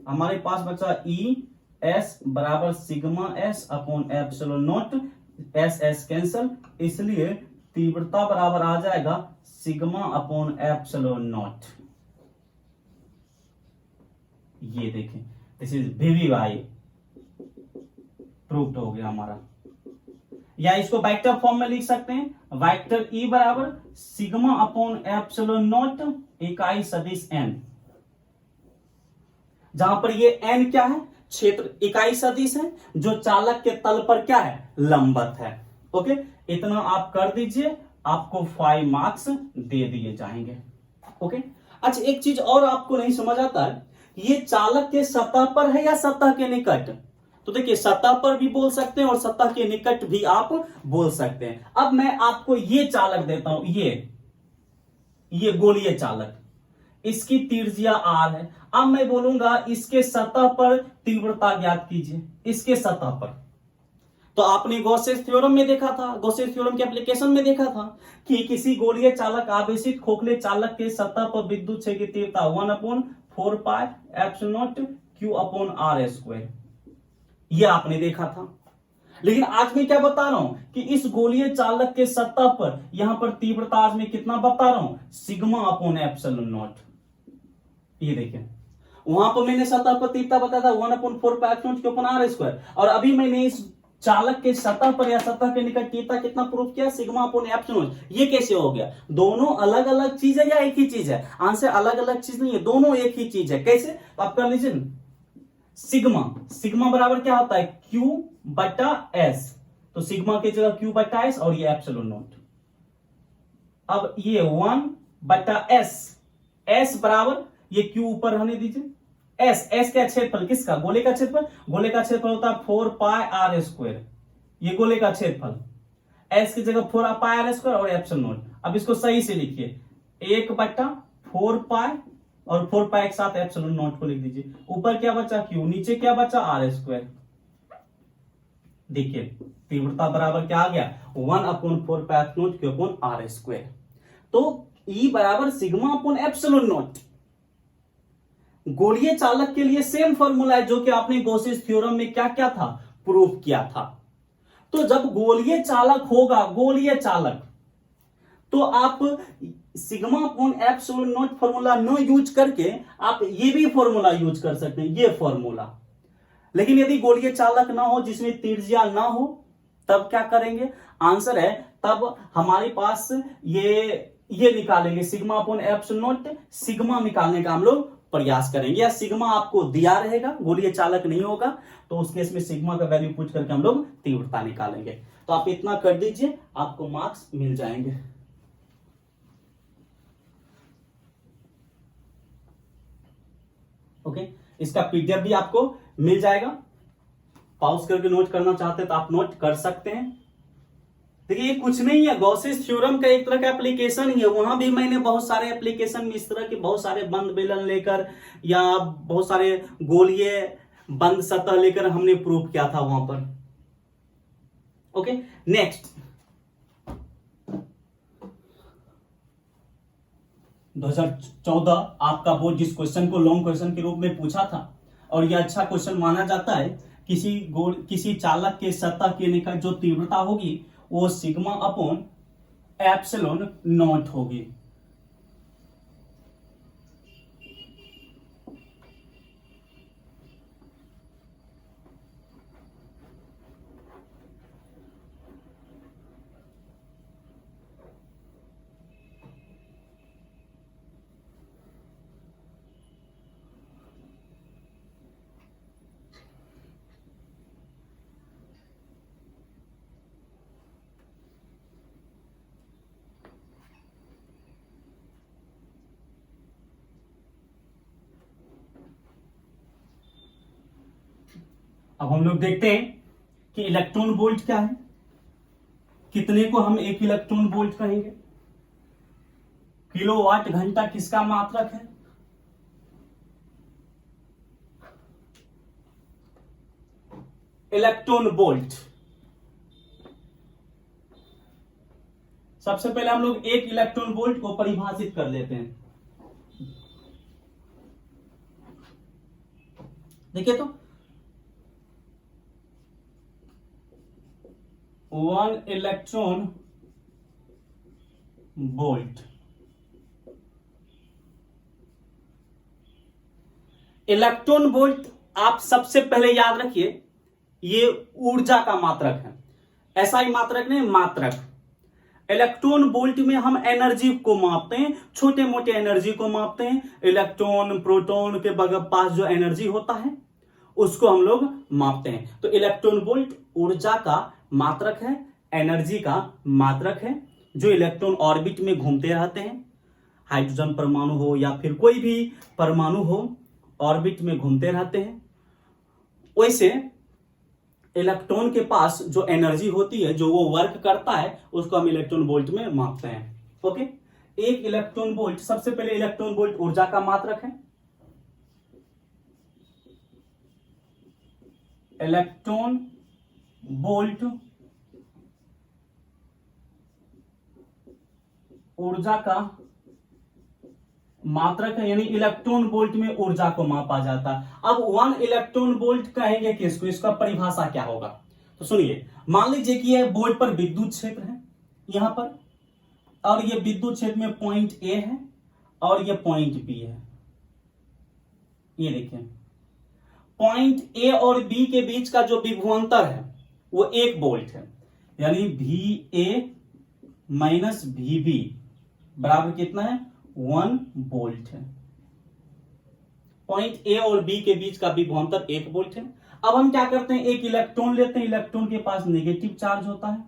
हमारे पास बचा ES बराबर sigma S upon epsilon not, S cancel, इसलिए तीव्रता बराबर आ जाएगा सिग्मा अपॉन एप्सिलॉन नॉट। ये देखें दिस इज VVY प्रूव्ड हो गया हमारा। या इसको वेक्टर फॉर्म में लिख सकते हैं, वेक्टर E बराबर सिग्मा अपॉन एप्सिलॉन नॉट इकाई सदिश n, जहां पर ये n क्या है? क्षेत्र, इकाई सदिश है जो चालक के तल पर क्या है? लंबवत है। ओके, इतना आप कर दीजिए, आपको 5 मार्क्स दे दिए जाएंगे। ओके, अच्छा एक चीज और आपको नहीं समझ आता है, ये चालक के सतह पर है या सतह के निकट? तो देखिए सतह पर भी बोल सकते हैं और सतह के निकट भी आप बोल सकते हैं। अब मैं आपको ये चालक देता हूं, ये गोलीय चालक, इसकी त्रिज्या r है। अब मैं बोलूंगा इसके सतह पर तीव्रता ज्ञात कीजिए, इसके सतह पर। तो आपने गॉसेस थ्योरम में देखा था, गॉसेस थ्योरम के एप्लीकेशन में देखा था कि किसी गोलीय चालक आवेशित खोखले चालक के सतह पर विद्युत क्षेत्र की तीव्रता 1/4 pi epsilon not q upon r square, ये आपने देखा था। लेकिन आज मैं क्या बता रहा हूं कि इस गोलीय चालक के सतह पर यहां पर तीव्रता आज मैं कितना बता रहा हूं? Sigma upon epsilon naught. ये देखिए वहां पर मैंने सतह पर तीव्रता बताया था 1/4 pi epsilon not q upon r square, और अभी मैंने इस चालक के सतह पर या सतह के निकट तीव्रता कितना प्रूफ किया? Sigma upon epsilon naught. ये कैसे हो गया? दोनों अलग अलग चीज है या एक ही चीज है? आंसर अलग अलग चीज नहीं है, दोनों एक ही चीज है। कैसे? तो आप कर लीजिए, सिग्मा बराबर क्या होता है? Q बटा S, तो सिग्मा की जगह Q बटा S और ये एप्सिलॉन नॉट। अब ये 1 बटा S, S बराबर ये Q ऊपर रहने दीजिए, एस का क्षेत्रफल किसका, गोले का क्षेत्रफल, गोले का क्षेत्रफल होता है 4 पाई आर स्क्वायर, ये गोले का क्षेत्रफल, एस की जगह 4 पाई आर स्क्वायर और एप्सिलॉन नॉट। अब इसको सही से लिखिए 1/4 पाई और 4 पाई के साथ एप्सिलॉन नॉट को लिख दीजिए। ऊपर क्या बचा क्यू, नीचे क्या बचा आर स्क्वायर। देखिए तीव्रता बराबर क्या आ गया 1/4 pi naught Q upon R square. तो E बराबर सिग्मा अपॉन एप्सिलॉन नॉट। गोलीय चालक के लिए सेम फॉर्मूला है जो कि आपने गॉसेस थ्योरम में क्या क्या था, प्रूफ किया था। तो जब गोलीय चालक होगा, गोलीय चालक, तो आप sigma upon epsilon not formula न यूज करके आप ये भी फॉर्मूला यूज कर सकते हैं, ये फॉर्मूला। लेकिन यदि गोलीय चालक ना हो, जिसमें त्रिज्या ना हो, तब क्या करेंगे, आंसर है तब हमारे पास ये निकालेंगे sigma upon epsilon not, sigma निकालने का हम लोग प्रयास करेंगे। या सिग्मा आपको दिया रहेगा, गोलीय चालक नहीं होगा, तो उस केस में सिग्मा का वैल्यू पूछ करके हम लोग तीव्रता निकालेंगे। तो आप इतना कर दीजिए, आपको मार्क्स मिल जाएंगे। ओके, इसका पीडीएफ भी आपको मिल जाएगा। पॉज करके नोट करना चाहते हैं तो आप नोट कर सकते हैं। देखिए ये कुछ नहीं है, गॉसेस थ्योरम का एक तरह का एप्लीकेशन ही है। वहां भी मैंने बहुत सारे एप्लीकेशन में इस तरह के बहुत सारे बंद बेलन लेकर या बहुत सारे गोलीय बंद सतह लेकर हमने प्रूव किया था वहां पर। ओके, नेक्स्ट 2014 आपका बोर्ड जिस क्वेश्चन को लॉन्ग क्वेश्चन के रूप में पूछा था, और यह अच्छा क्वेश्चन माना जाता है, किसी चालक के सतह के जो तीव्रता होगी वो सिग्मा अपॉन एप्सिलॉन नॉट होगी। अब हम लोग देखते हैं कि इलेक्ट्रॉन वोल्ट क्या है, कितने को हम एक इलेक्ट्रॉन वोल्ट कहेंगे। किलोवाट घंटा किसका मात्रक है, इलेक्ट्रॉन वोल्ट। सबसे पहले हम लोग एक इलेक्ट्रॉन वोल्ट को परिभाषित कर लेते हैं। देखिए तो 1 इलेक्ट्रॉन वोल्ट, इलेक्ट्रॉन वोल्ट आप सबसे पहले याद रखिए ये ऊर्जा का मात्रक है, ऐसा ही मात्रक नहीं, मात्रक। इलेक्ट्रॉन वोल्ट में हम एनर्जी को मापते हैं, छोटे मोटे एनर्जी को मापते हैं। इलेक्ट्रॉन प्रोटॉन के पास जो एनर्जी होता है उसको हम लोग मापते हैं। तो इलेक्ट्रॉन वोल्ट ऊर्जा का मात्रक है, एनर्जी का मात्रक है, जो इलेक्ट्रॉन ऑर्बिट में घूमते रहते हैं। हाइड्रोजन परमाणु हो या फिर कोई भी परमाणु हो, ऑर्बिट में घूमते रहते हैं। वैसे इलेक्ट्रॉन के पास जो एनर्जी होती है, जो वो वर्क करता है, उसको हम इलेक्ट्रॉन वोल्ट में मापते हैं। ओके, एक इलेक्ट्रॉन वोल्ट, सबसे पहले इलेक्ट्रॉन वोल्ट ऊर्जा का मात्रक है। इलेक्ट्रॉन वोल्ट ऊर्जा का मात्रक है, यानी इलेक्ट्रॉन वोल्ट में ऊर्जा को मापा जाता है। अब 1 इलेक्ट्रॉन वोल्ट कहेंगे किसको, इसका परिभाषा क्या होगा। तो सुनिए, मान लीजिए कि यह बोर्ड पर विद्युत क्षेत्र है यहां पर, और यह विद्युत क्षेत्र में पॉइंट ए है और यह पॉइंट बी है। ये देखिए, पॉइंट ए और बी के बीच का जो विभवांतर है वो 1 वोल्ट है, यानी V A minus V B बराबर कितना है, 1 वोल्ट है। पॉइंट ए और बी के बीच का विभवांतर 1 वोल्ट है। अब हम क्या करते हैं, एक इलेक्ट्रॉन लेते हैं, इलेक्ट्रॉन के पास नेगेटिव चार्ज होता है।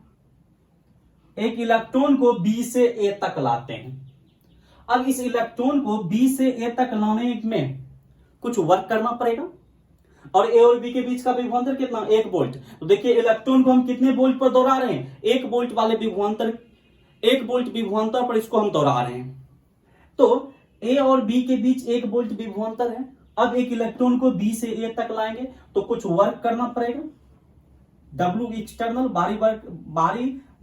एक इलेक्ट्रॉन को बी से ए तक लाते हैं। अब इस इलेक्ट्रॉन को बी से ए तक लाने में कुछ वर्क करना पड़ेगा। और ए और बी के बीच का विभवांतर कितना, 1 वोल्ट। तो देखिए इलेक्ट्रॉन को हम कितने वोल्ट पर दौड़ा रहे हैं, 1 वोल्ट वाले विभवांतर, 1 वोल्ट विभवांतर पर इसको हम दौड़ा रहे हैं। तो ए और बी के बीच 1 वोल्ट विभवांतर है। अब एक इलेक्ट्रॉन को बी से ए तक लाएंगे तो कुछ वर्क करना पड़ेगा, W एक्सटर्नल बाहरी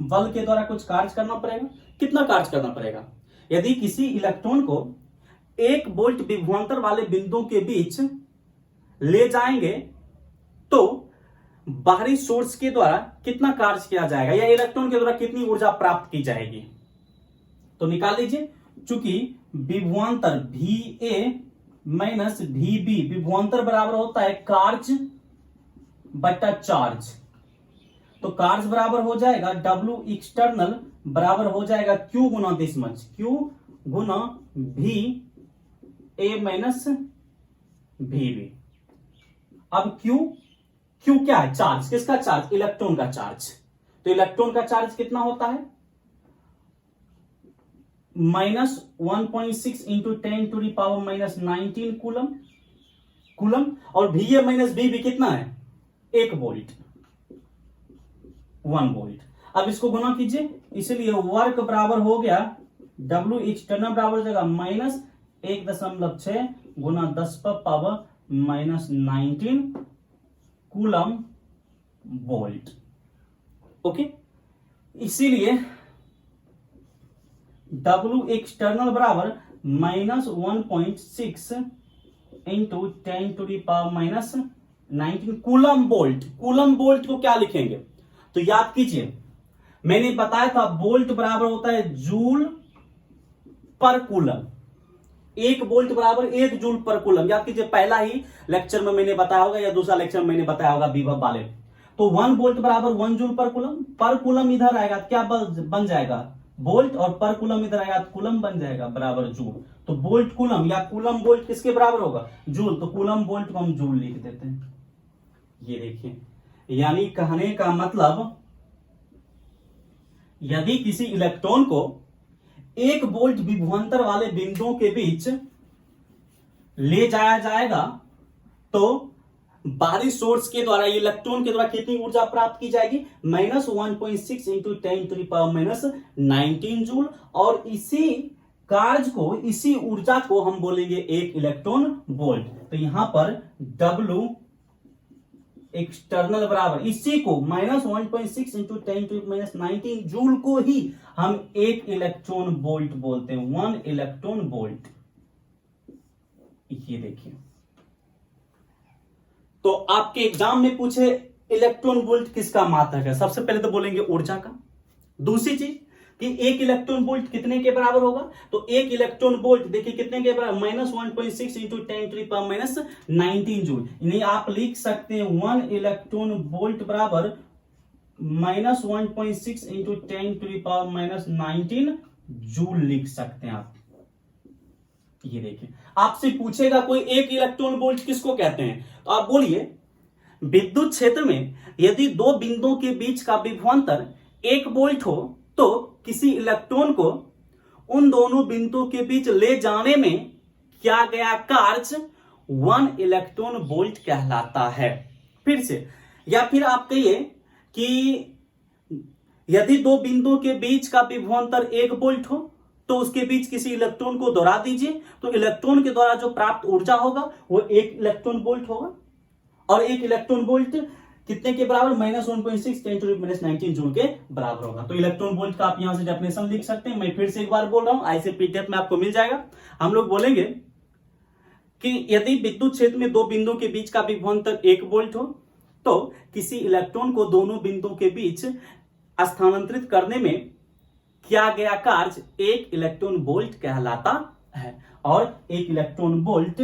बल के द्वारा कुछ कार्य करना पड़ेगा। कितना कार्य करना पड़ेगा, यदि किसी इलेक्ट्रॉन को 1 वोल्ट विभवांतर वाले बिंदुओं के बीच ले जाएंगे तो बाहरी सोर्स के द्वारा कितना कार्य किया जाएगा या इलेक्ट्रॉन के द्वारा कितनी ऊर्जा प्राप्त की जाएगी। तो निकाल लीजिए, चूंकि विभवांतर VA माइनस VB विभवांतर बराबर होता है कार्य बटा चार्ज। तो कार्य बराबर हो जाएगा W एक्सटर्नल बराबर हो जाएगा Q गुना दिस मच, Q गुना VA माइनस VB। अब Q क्या है, चार्ज। किसका चार्ज, इलेक्ट्रॉन का चार्ज। तो इलेक्ट्रॉन का चार्ज कितना होता है, -1.6 into 10 to the power -19 coulomb. और VA माइनस VB कितना है, 1 वोल्ट, 1 वोल्ट। अब इसको गुना कीजिए, इसलिए वर्क बराबर हो गया W एक्सटर्नल बराबर हो जाएगा -1.6 गुना 10 पर पावर -19 कूलम वोल्ट। ओके, इसीलिए W एक्सटर्नल बराबर -1.6 into 10 to the power -19 coulomb volt. Coulomb volt को क्या लिखेंगे, तो याद कीजिए मैंने बताया था वोल्ट बराबर होता है जूल पर कूलम। 1 वोल्ट बराबर 1 जूल पर कूलम। याद कीजिए पहला ही लेक्चर में मैंने बताया होगा या दूसरा लेक्चर में मैंने बताया होगा विभव वाले। तो 1 वोल्ट बराबर 1 जूल पर कूलम। पर कूलम इधर आएगा क्या बन जाएगा, वोल्ट, और पर कूलम इधर आएगा तो कूलम बन जाएगा बराबर जूल। तो वोल्ट कूलम या कूलम वोल्ट किसके बराबर होगा, जूल। तो कूलम वोल्ट को हम जूल लिख देते हैं। ये देखिए, यानी कहने का मतलब यदि किसी इलेक्ट्रॉन को 1 वोल्ट विभवांतर वाले बिंदुओं के बीच ले जाया जाएगा तो बाहरी सोर्स के द्वारा इलेक्ट्रॉन के द्वारा कितनी ऊर्जा प्राप्त की जाएगी, -1.6 into 10 to the power -19 joule. और इसी कार्य को, इसी ऊर्जा को हम बोलेंगे 1 इलेक्ट्रॉन वोल्ट। तो यहां पर W एक्सटर्नल बराबर इसी को -1.6 इंटू 10 टू -19 जूल को ही हम 1 इलेक्ट्रॉन वोल्ट बोलते हैं, 1 इलेक्ट्रॉन वोल्ट। ये देखिए, तो आपके एग्जाम में पूछे इलेक्ट्रॉन वोल्ट किसका मात्रक है, सबसे पहले तो बोलेंगे ऊर्जा का। दूसरी चीज कि 1 इलेक्ट्रॉन वोल्ट कितने के बराबर होगा, तो 1 इलेक्ट्रॉन वोल्ट देखिए कितने के बराबर, -1.6 into 10 to the power -19 joule. इन्हें आप लिख सकते हैं 1 इलेक्ट्रॉन वोल्ट बराबर -1.6 into 10 to the power -19 joule लिख सकते हैं आप। ये देखिए, आपसे पूछेगा कोई 1 इलेक्ट्रॉन वोल्ट किसको कहते हैं, तो आप बोलिए विद्युत क्षेत्र में यदि 2 बिंदुओं के बीच का विभवांतर 1 वोल्ट हो तो किसी इलेक्ट्रॉन को उन दोनों बिंदुओं के बीच ले जाने में किया गया कार्य 1 इलेक्ट्रॉन वोल्ट कहलाता है। फिर से, या फिर आप कहिए कि यदि 2 बिंदुओं के बीच का विभवांतर 1 वोल्ट हो तो उसके बीच किसी इलेक्ट्रॉन को दौड़ा दीजिए तो इलेक्ट्रॉन के द्वारा जो प्राप्त ऊर्जा होगा वो 1 इलेक्ट्रॉन वोल्ट होगा। और 1 इलेक्ट्रॉन वोल्ट कितने के बराबर, -1.6 10 टू द -19 जूल के बराबर होगा। तो इलेक्ट्रॉन वोल्ट का आप यहां से डेफिनेशन लिख सकते हैं। मैं फिर से एक बार बोल रहा हूं, ऐसे पीडीएफ में आपको मिल जाएगा। हम लोग बोलेंगे कि यदि विद्युत क्षेत्र में 2 बिंदुओं के बीच का विभवांतर 1 वोल्ट हो तो किसी इलेक्ट्रॉन को दोनों बिंदुओं के बीच स्थानांतरित करने में किया गया कार्य 1 इलेक्ट्रॉन वोल्ट कहलाता है। और 1 इलेक्ट्रॉन वोल्ट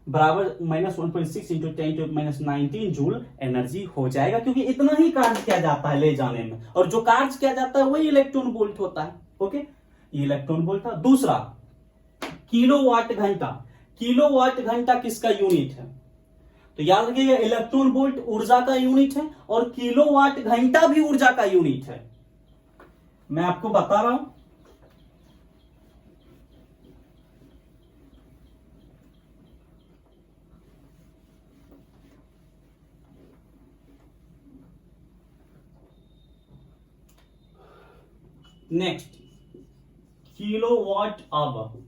बराबर -1.6 इंटू 10 टू -19 जूल एनर्जी हो जाएगा, क्योंकि इतना ही कार्य किया जाता है ले जाने में, और जो कार्य किया जाता है वही इलेक्ट्रॉन वोल्ट होता है। ओके, ये इलेक्ट्रॉन वोल्ट था। दूसरा, किलोवाट घंटा। किलोवाट घंटा किसका यूनिट है, तो याद रखिएगा इलेक्ट्रॉन वोल्ट ऊर्जा का यूनिट है और किलोवाट घंटा भी ऊर्जा का यूनिट है। मैं आपको बता रहा हूं, नेक्स्ट किलोवाट आवर,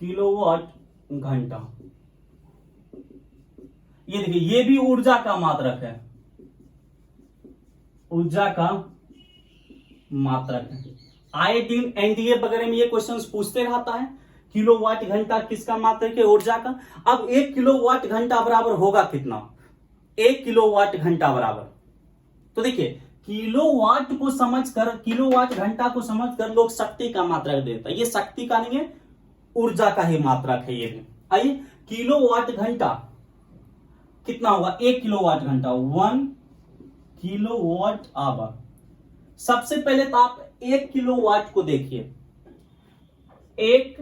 किलोवाट घंटा। ये देखिए, ये भी ऊर्जा का मात्रक है, ऊर्जा का मात्रक है। आयोडीन एनडीए वगैरह में ये क्वेश्चंस पूछते रहता है, किलोवाट घंटा किसका मात्रक है, ऊर्जा का। अब 1 किलोवाट घंटा बराबर होगा कितना, 1 किलोवाट घंटा बराबर, तो देखिए किलोवाट को समझकर, किलोवाट घंटा को समझकर लोग शक्ति का मात्रक देता है। ये शक्ति का नहीं है, ऊर्जा का ही मात्रक है ये भी। आइए, किलोवाट घंटा कितना होगा, 1 किलोवाट घंटा 1 किलोवाट आवर। सबसे पहले तो आप 1 किलोवाट को देखिए, 1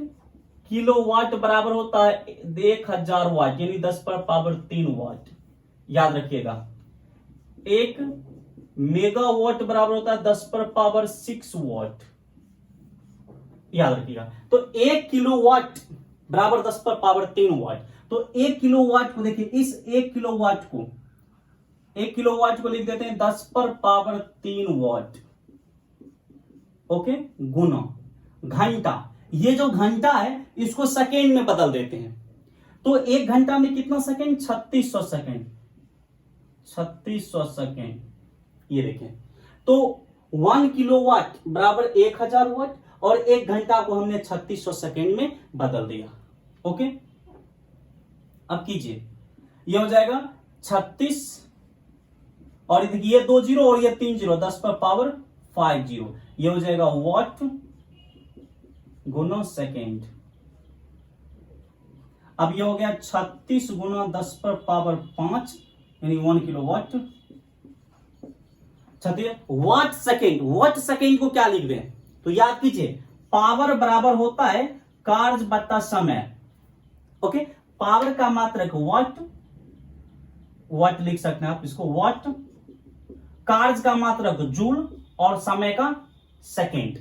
किलोवाट बराबर होता है 1000 वाट, यानी 10 पर पावर 3 वाट। याद रखिएगा, 1 मेगावाट बराबर होता है 10 पर पावर 6 वाट। याद रखिएगा, तो 1 किलोवाट बराबर 10 पर पावर 3 वाट। तो 1 किलोवाट को देखिए, इस 1 किलोवाट को, 1 किलोवाट को लिख देते हैं 10 पर पावर 3 वाट, ओके, गुना घंटा। ये जो घंटा है इसको सेकेंड में बदल देते हैं, तो 1 घंटा में कितना सेकेंड, 3600 सेकेंड, 3600 सेकेंड। ये देखें, तो 1 किलोवाट बराबर 1000 वाट, और 1 घंटा को हमने 3600 सेकेंड में बदल दिया, ओके। अब कीजिए, ये हो जाएगा 36, और ये 2 जीरो और ये 3 जीरो, 10 पर पावर 5 जीरो, ये हो जाएगा वाट गुना सेकेंड। अब ये हो गया 36 गुना 10 पर पावर 5, यानी 1 kilowatt. Watt second, watt second को क्या लिख दें, तो याद कीजिए, पावर बराबर होता है कार्य बटा समय, ओके। पावर का मात्रक वाट, वाट लिख सकते हैं आप इसको वाट, कार्य का मात्रक जूल, और समय का सेकेंड।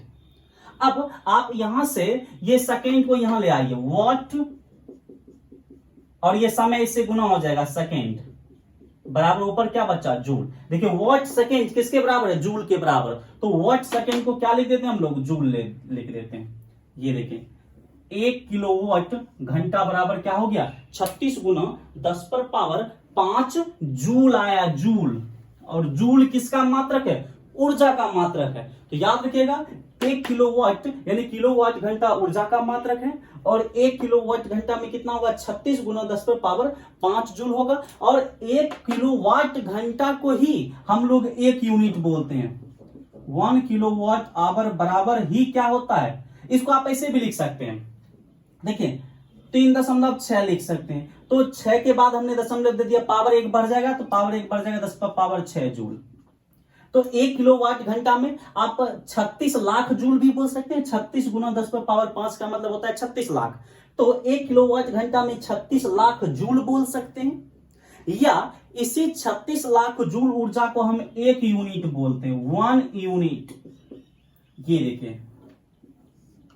अब आप यहां से ये सेकेंड को यहां ले आइए, वाट, और ये समय इससे गुना हो जाएगा, सेकेंड बराबर ऊपर क्या बचा, जूल। देखिए वाट सेकेंड किसके बराबर है, जूल के बराबर। तो वाट सेकेंड को क्या लिख देते हैं हम लोग, जूल लिख देते हैं। ये देखें, 1 किलोवाट घंटा बराबर क्या हो गया, 36 गुना 10 पर पावर 5 जूल आया, जूल। और जूल किसका मात्रक है, ऊर्जा का मात्रक है। तो याद रखिएगा, 1 किलोवाट यानी किलोवाट घंटा ऊर्जा का मात्रक है, और 1 किलोवाट घंटा में कितना होगा, 36 गुना 10 पर पावर 5 जूल होगा। और 1 किलोवाट घंटा को ही हम लोग 1 यूनिट बोलते हैं। 1 किलोवाट आवर बराबर ही क्या होता है, इसको आप ऐसे भी लिख सकते हैं, देखिए 3.6 लिख सकते हैं। तो 6 के बाद हमने दशमलव दे दिया, पावर 1 बढ़ जाएगा, तो पावर 1 बढ़ जाएगा 10 पर पावर 6 जूल। तो 1 किलोवाट घंटा में आप 36 लाख जूल भी बोल सकते हैं। 36 गुना 10 पर पावर 5 का मतलब होता है 36 लाख। तो 1 किलोवाट घंटा में 36 लाख जूल बोल सकते हैं, या इसी 36 लाख जूल ऊर्जा को हम 1 यूनिट बोलते हैं, 1 यूनिट। ये देखिए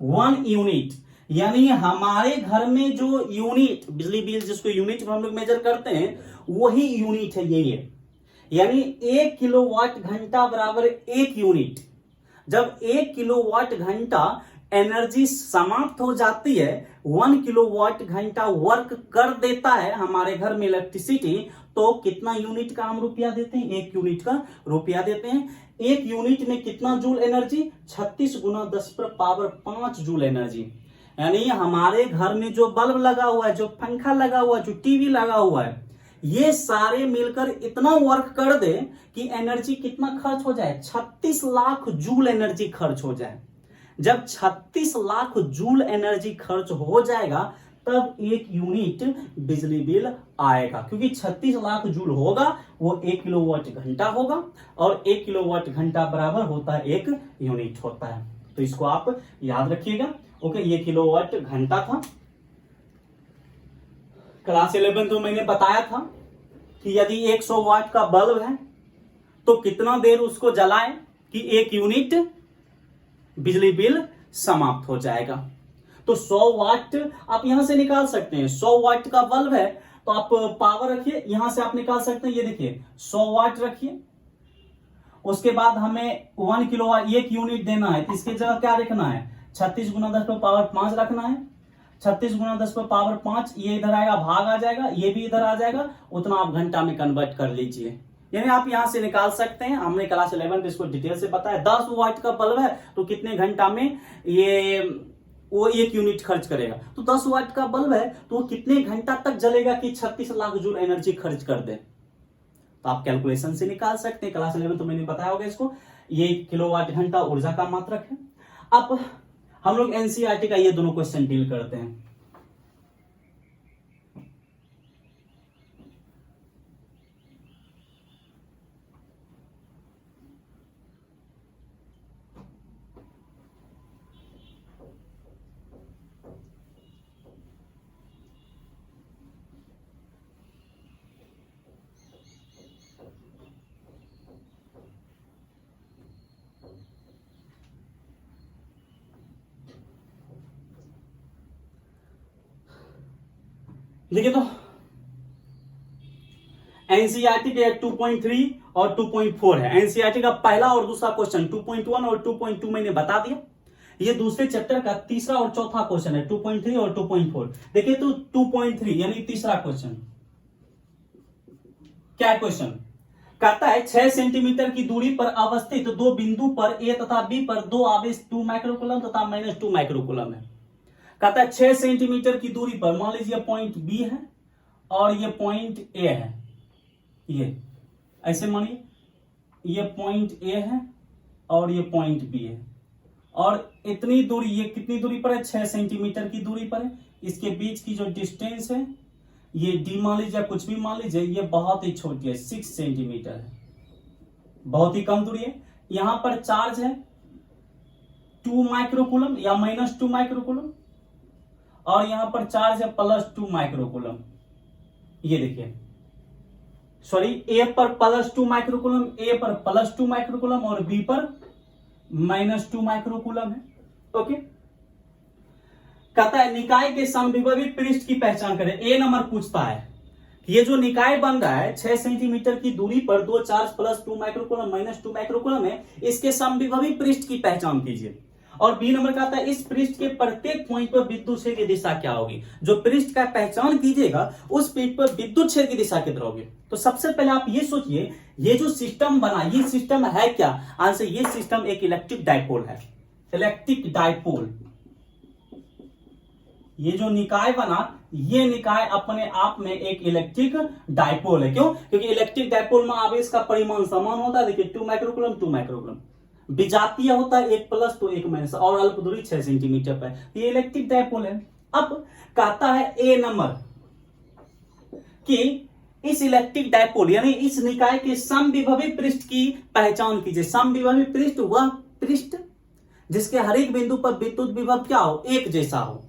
1 यूनिट, यानी हमारे घर में जो यूनिट, बिजली बिल जिसको यूनिट में हम लोग मेजर करते हैं, वही यूनिट है ये। यानी 1 किलोवाट घंटा बराबर 1 यूनिट। जब 1 किलोवाट घंटा एनर्जी समाप्त हो जाती है, 1 किलोवाट घंटा वर्क कर देता है हमारे घर में इलेक्ट्रिसिटी, तो कितना यूनिट का हम रुपया देते हैं, 1 यूनिट का रुपया देते हैं। 1 यूनिट में कितना जूल एनर्जी, 36 गुना 10 पर पावर 5 जूल एनर्जी। यानी हमारे घर में जो बल्ब लगा हुआ है, जो पंखा लगा हुआ है, जो टीवी लगा हुआ है, ये सारे मिलकर इतना वर्क कर दे कि एनर्जी कितना खर्च हो जाए, 36 लाख जूल एनर्जी खर्च हो जाए। जब 36 लाख जूल एनर्जी खर्च हो जाएगा, तब 1 यूनिट बिजली बिल आएगा, क्योंकि 36 लाख जूल होगा वो 1 किलोवाट घंटा होगा, और 1 किलोवाट घंटा बराबर होता है 1 यूनिट होता है। तो इसको आप याद रखिएगा, ओके। ये किलोवाट घंटा था। क्लास 11 तो मैंने बताया था कि यदि 100 वाट का बल्ब है तो कितना देर उसको जलाएं कि 1 यूनिट बिजली बिल समाप्त हो जाएगा। तो 100 वाट आप यहां से निकाल सकते हैं। 100 वाट का बल्ब है तो आप पावर रखिए, यहां से आप निकाल सकते हैं। ये देखिए 100 वाट रखिए, उसके बाद हमें 1 किलोवाट 1 यूनिट देना है, तो इसकी जगह क्या रखना है, 36 गुना 10 पर पावर 5 रखना है। 36 गुना 10 पर पावर 5, ये इधर आएगा, भाग आ जाएगा, ये भी इधर आ जाएगा, उतना आप घंटा में कन्वर्ट कर लीजिए। यानी आप यहां से निकाल सकते हैं, हमने क्लास 11 में इसको डिटेल से बताया। 10 वाट का बल्ब है तो कितने घंटा में ये वो 1 यूनिट खर्च करेगा, तो 10 वाट का बल्ब है तो कितने घंटा तक जलेगा कि 36 लाख जूल एनर्जी खर्च कर दे। तो आप कैलकुलेशन से निकाल सकते हैं, क्लास 11 तो मैंने बताया होगा इसको। ये किलोवाट घंटा ऊर्जा का मात्रक है। अब हम लोग एनसीईआरटी का ये दोनों क्वेश्चन डील करते हैं। देखिए तो एनसीईआरटी के 2.3 और 2.4 है। एनसीईआरटी का पहला और दूसरा क्वेश्चन 2.1 और 2.2 मैंने बता दिया। ये दूसरे चैप्टर का तीसरा और चौथा क्वेश्चन है 2.3 और 2.4। देखिए तो 2.3 यानी तीसरा क्वेश्चन क्या क्वेश्चन कहता है, 6 सेंटीमीटर की दूरी पर अवस्थित दो बिंदु पर ए तथा बी पर दो आवेश 2 माइक्रोकूलम तथा -2 माइक्रोकूलम है। कहता है 6 सेंटीमीटर की दूरी पर, मान लीजिए पॉइंट बी है और ये पॉइंट ए है, ये ऐसे मानिए ये पॉइंट ए है और ये पॉइंट बी है, और इतनी दूरी, ये कितनी दूरी पर है, 6 सेंटीमीटर की दूरी पर है। इसके बीच की जो डिस्टेंस है ये डी मान लीजिए, कुछ भी मान लीजिए, ये बहुत ही छोटी है, 6 सेंटीमीटर है, बहुत ही कम दूरी है। यहां पर चार्ज है 2 माइक्रोकूलम या -2 माइक्रोकूलम, और यहां पर चार्ज है +2 माइक्रोकूलम। ये देखिए, सॉरी, ए पर +2 माइक्रोकूलम, ए पर +2 माइक्रोकूलम और बी पर -2 माइक्रोकूलम है। ओके, कहता है निकाय के समविभवी पृष्ठ की पहचान करें। ए नंबर पूछता है ये जो निकाय बन रहा है 6 सेंटीमीटर की दूरी पर दो चार्ज +2 माइक्रोकूलम -2 माइक्रोकूलम है, इसके समविभवी पृष्ठ की पहचान कीजिए। और बी नंबर का आता है इस पृष्ठ के प्रत्येक पॉइंट पर विद्युत क्षेत्र की दिशा क्या होगी। जो पृष्ठ का पहचान कीजिएगा उस पृष्ठ पर विद्युत क्षेत्र की दिशा किधर होगी। तो सबसे पहले आप ये सोचिए, ये जो सिस्टम बना, ये सिस्टम है क्या। आंसर, ये सिस्टम एक इलेक्ट्रिक डाइपोल है। इलेक्ट्रिक डाइपोल, ये जो निकाय बना, ये निकाय अपने आप में एक इलेक्ट्रिक डाइपोल है। क्यों? क्योंकि इलेक्ट्रिक डाइपोल में आवेश का परिमाण समान होता है। देखिए 2 माइक्रोकूलम 2 माइक्रोकूलम, विजातीय होता है 1 प्लस तो 1 माइनस, और अल्प दूरी 6 सेंटीमीटर पर, ये इलेक्ट्रिक डाइपोल है। अब कहता है ए नंबर कि इस इलेक्ट्रिक डाइपोल यानी इस निकाय के समविभवी पृष्ठ की पहचान कीजिए। समविभवी पृष्ठ वह पृष्ठ जिसके हर एक बिंदु पर विद्युत विभव क्या हो, एक जैसा हो।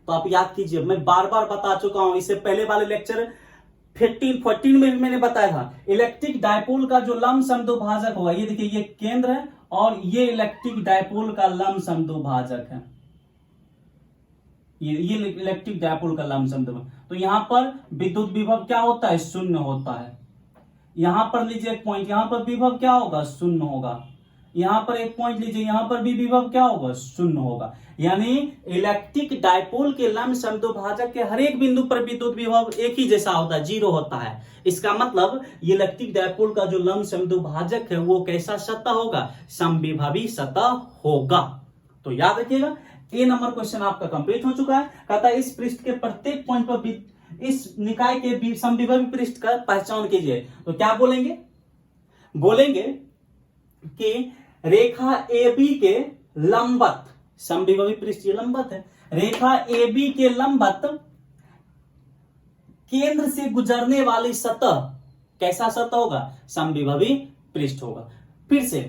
तो आप याद कीजिए, मैं बार बार बता चुका हूं, इससे पहले वाले लेक्चर 14 में भी मैंने बताया था। इलेक्ट्रिक डाइपोल का जो लंब समद्विभाजक होगा, ये देखिए ये केंद्र है और ये इलेक्ट्रिक डाइपोल का लंब समद्विभाजक है। ये इलेक्ट्रिक डाइपोल का लंब समद्विभाजक। तो यहां पर विद्युत विभव क्या होता है, शून्य होता है। यहां पर लीजिए एक पॉइंट, यहां पर विभव क्या होगा, शून्य होगा। यहां पर एक पॉइंट लीजिए, यहां पर भी विभव क्या होगा, शून्य होगा। यानी इलेक्ट्रिक डाइपोल के लंब समद्विभाजक के हर एक बिंदु पर विद्युत विभव एक ही जैसा होता है, 0 होता है। इसका मतलब ये इलेक्ट्रिक डाइपोल का जो लंब समद्विभाजक है वो कैसा सतह होगा, समविभवी सतह होगा। तो याद रखिएगा, ए नंबर क्वेश्चन आपका कंप्लीट हो चुका है। कहता है इस पृष्ठ के प्रत्येक पॉइंट पर इस निकाय के समविभवी पृष्ठ का पहचान कीजिए। तो क्या बोलेंगे, बोलेंगे कि रेखा ए बी के लंबवत, समविभवी पृष्ठ ये लंबवत है, रेखा ए बी के लंबवत केंद्र से गुजरने वाली सतह कैसा सतह होगा, समविभवी पृष्ठ होगा। फिर से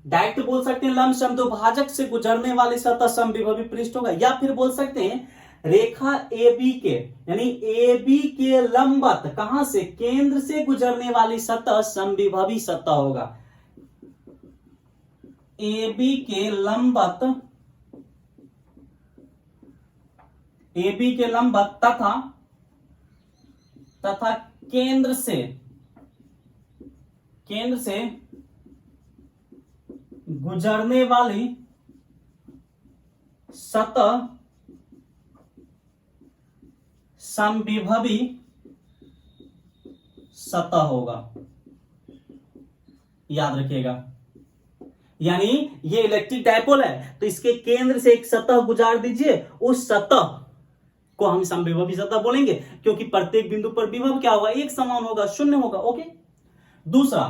डायरेक्ट बोल सकते हैं लंब समद्विभाजक से गुजरने वाली सतह समविभवी पृष्ठ होगा, या फिर बोल सकते हैं रेखा ए बी के यानी ए बी के लंबवत, कहां से, केंद्र से गुजरने वाली सतह समविभवी सतह होगा। ए बी के लंबवत, ए बी के लंबवत तथा केंद्र से गुजरने वाली सतह समविभवी सतह होगा, याद रखिएगा। यानी ये इलेक्ट्रिक डायपोल है तो इसके केंद्र से एक सतह गुजार दीजिए, उस सतह को हम समविभवी सतह बोलेंगे क्योंकि प्रत्येक बिंदु पर विभव क्या होगा, एक समान होगा, शून्य होगा। ओके, दूसरा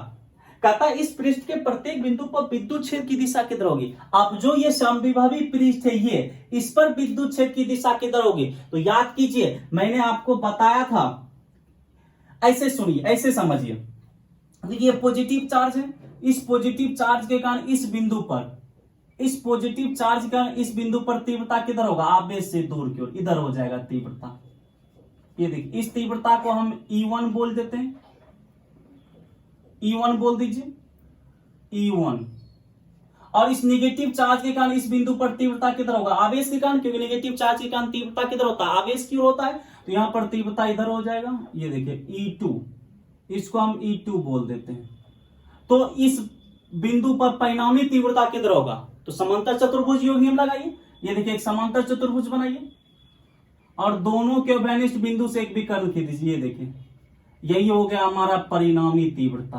कहता है इस पृष्ठ के प्रत्येक बिंदु पर विद्युत क्षेत्र की दिशा किधर होगी। अब जो ये समविभवी पृष्ठ है ये, इस पर विद्युत क्षेत्र की दिशा किधर होगी, तो याद कीजिए मैंने आपको बताया था, ऐसे सुनिए, ऐसे समझिए। देखिए पॉजिटिव चार्ज है, इस पॉजिटिव चार्ज के कारण इस बिंदु पर, इस पॉजिटिव चार्ज के कारण इस बिंदु पर तीव्रता किधर होगा, आवेश से दूर की ओर, इधर हो जाएगा तीव्रता। ये देखिए इस तीव्रता को हम E1 बोल देते हैं, E1 बोल दीजिए, E1। और इस नेगेटिव चार्ज के कारण इस बिंदु पर तीव्रता किधर होगा, आवेश के कारण, क्योंकि नेगेटिव चार्ज के कारण तीव्रता किधर होता है, आवेश की ओर होता है, तो यहां पर तीव्रता इधर हो जाएगा। ये देखिए E2, इसको हम E2 बोल देते हैं। तो इस बिंदु पर परिणामी तीव्रता किधर होगा, तो समांतर चतुर्भुज योग नियम लगाइए। ये देखिए एक समांतर चतुर्भुज बनाइए और दोनों के अभिनिष्ट बिंदु से एक विकर्ण खींच दीजिए। ये देखिए यही हो गया हमारा परिणामी तीव्रता।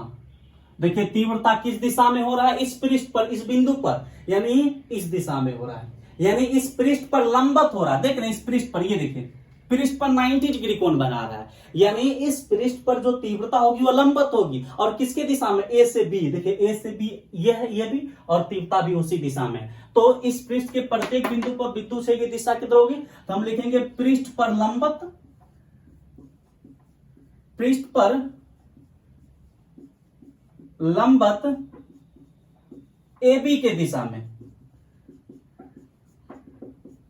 देखिए तीव्रता किस दिशा में हो रहा है, इस पृष्ठ पर, इस बिंदु पर, यानी इस दिशा में हो रहा है, यानी इस पृष्ठ पर लंबवत हो रहा है। देख रहे हैं इस पृष्ठ पर, ये देखिए पृष्ठ पर 90 डिग्री कोण बना रहा है, यानी इस पृष्ठ पर जो तीव्रता होगी वो लंबवत होगी। और किसके दिशा में, ए से बी, देखिए ए से बी ये है, ये भी, और तीव्रता भी उसी दिशा में। तो इस पृष्ठ के प्रत्येक बिंदु पर विद्युत क्षेत्र की दिशा किधर होगी, तो हम लिखेंगे पृष्ठ पर लंबवत, पृष्ठ पर लंबवत AB के दिशा में।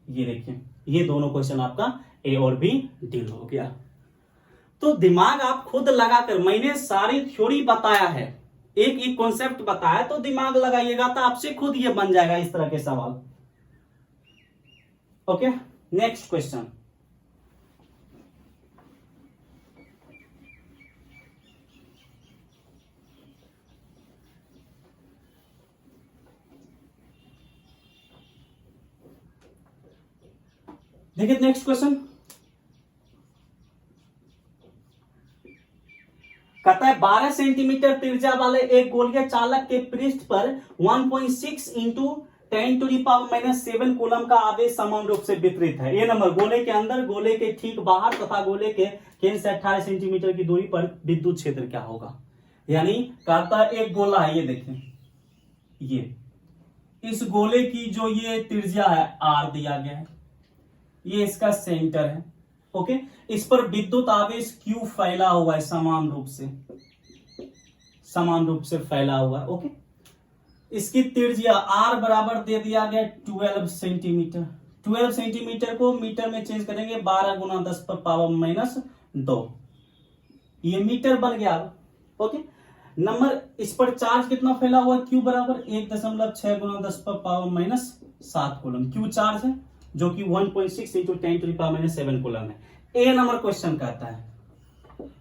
ये देखिए ये दोनों क्वेश्चन आपका ए और बी डील हो गया। तो दिमाग आप खुद लगाकर, मैंने सारी थ्योरी बताया है, एक एक कॉन्सेप्ट बताया, तो दिमाग लगाइएगा तो आपसे खुद ये बन जाएगा इस तरह के सवाल। Okay, next question. देखिए नेक्स्ट क्वेश्चन कहता है 12 सेंटीमीटर त्रिज्या वाले एक गोलीय चालक के पृष्ठ पर 1.6 इंटू 10⁻⁻7 कूलम का आवेश समान रूप से वितरित है। ये नंबर गोले के अंदर, गोले के ठीक बाहर तथा गोले के केंद्र से 18 सेंटीमीटर की दूरी पर विद्युत क्षेत्र क्या होगा। यानी कहता है एक गोला है, ये देखें, ये इस गोले की जो ये त्रिज्या है R दिया गया है, ये इसका सेंटर है। ओके, इस पर विद्युत आवेश Q फैला हुआ है, समान रूप से फैला हुआ है। ओके, इसकी त्रिज्या R बराबर दे दिया गया 12 सेंटीमीटर। 12 सेंटीमीटर को मीटर में चेंज करेंगे, 12 गुना 10⁻⁻2, ये मीटर बन गया। ओके, नंबर इस पर चार्ज कितना फैला हुआ है, Q बराबर 1.6 गुना 10⁻⁻7 कूलम Q चार्ज है, जो कि 1.6 इंटू 10⁻⁻7 कूलम है। ए नंबर क्वेश्चन कहता है,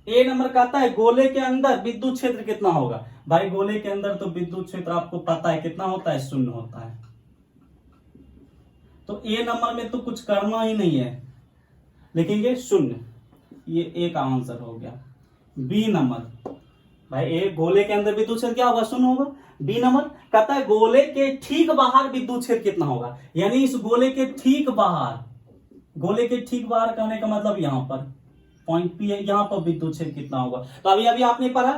ए नंबर कहता है गोले के अंदर विद्युत क्षेत्र कितना होगा। भाई गोले के अंदर तो विद्युत क्षेत्र आपको पता है कितना होता है, 0 होता है। तो ए नंबर में तो कुछ करना ही नहीं है, लिखेंगे 0, ये ए का आंसर हो गया। बी नंबर, भाई ए गोले के अंदर विद्युत क्षेत्र क्या होगा, 0 होगा। बी नंबर कहता है गोले के ठीक बाहर विद्युत क्षेत्र कितना होगा, यानी इस गोले के ठीक बाहर, गोले के ठीक बाहर कहने का मतलब यहां पर पॉइंट पी है, यहां पर विद्युत क्षेत्र कितना होगा। तो अभी आपने पढ़ा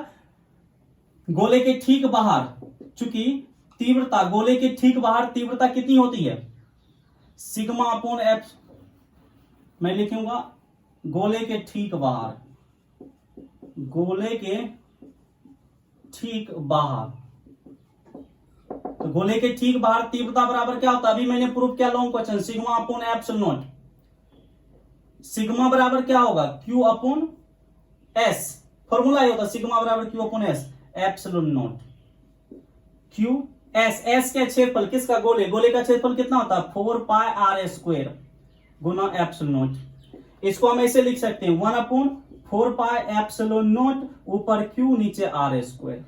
गोले के ठीक बाहर, चूंकि तीव्रता, गोले के ठीक बाहर तीव्रता कितनी होती है, सिग्मा अपॉन एफ। मैं लिखूंगा गोले के ठीक बाहर, गोले के ठीक बाहर, तो गोले के ठीक बाहर तीव्रता बराबर क्या होता है, अभी मैंने प्रूफ किया long question, sigma upon epsilon not. Sigma बराबर क्या होगा, Q अपॉन S, फॉर्मूला ये होता है सिग्मा बराबर Q upon S, epsilon not Q S। S का क्षेत्रफल किसका, गोले, गोले का क्षेत्रफल कितना होता है, 4πr² गुना एप्सिलॉन नॉट। इसको हम ऐसे लिख सकते हैं 1/4π एप्सिलॉन नॉट, ऊपर Q नीचे R²।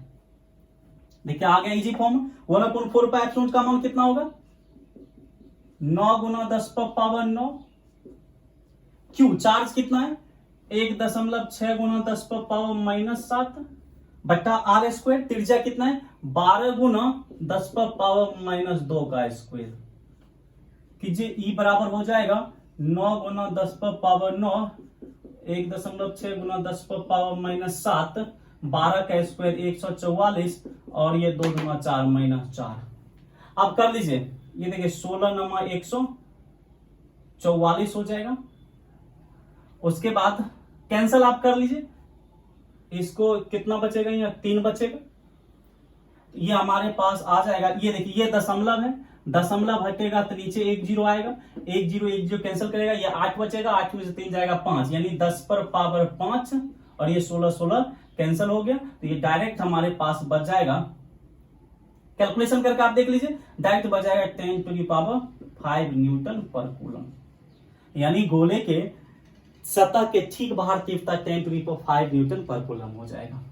देखिए आ गया इजी फॉर्म। 1/4 पाई एप्सिलॉन का अमाउंट कितना होगा 9 गुना 10 पर पावर 9। क्यू चार्ज कितना है 1.6 गुना 10 पर पावर -7 बट्टा आर स्क्वायर। त्रिज्या कितना है 12 गुना 10 पर पावर -2 का स्क्वायर कीजिए। ई बराबर हो जाएगा 9 गुना 10 पर पावर 9 1.6 गुना 10 पर पावर -7 12 का स्क्वायर 144 और ये 2 गुना 4 -4। अब कर लीजिए ये देखिए 16 नमा 144 हो जाएगा। उसके बाद कैंसल आप कर लीजिए, इसको कितना बचेगा यहाँ 3 बचेगा। ये हमारे पास आ जाएगा, ये देखिए ये दशमलव है, दशमलव हटेगा तो नीचे 1 0 आएगा, 1 0 1 0 कैंसिल करेगा, ये 8 बचेगा, 8 में से 3 जाएगा 5 यानी 10 पर पावर 5 और ये 16 16 कैंसिल हो गया। तो ये डायरेक्ट हमारे पास बच जाएगा, कैलकुलेशन करके आप देख लीजिए, डायरेक्ट बच जाएगा 10⁵ न्यूटन पर कूलम। यानी गोले के सतह के ठीक बाहर तीव्रता 10⁵ न्यूटन पर कूलम हो जाएगा।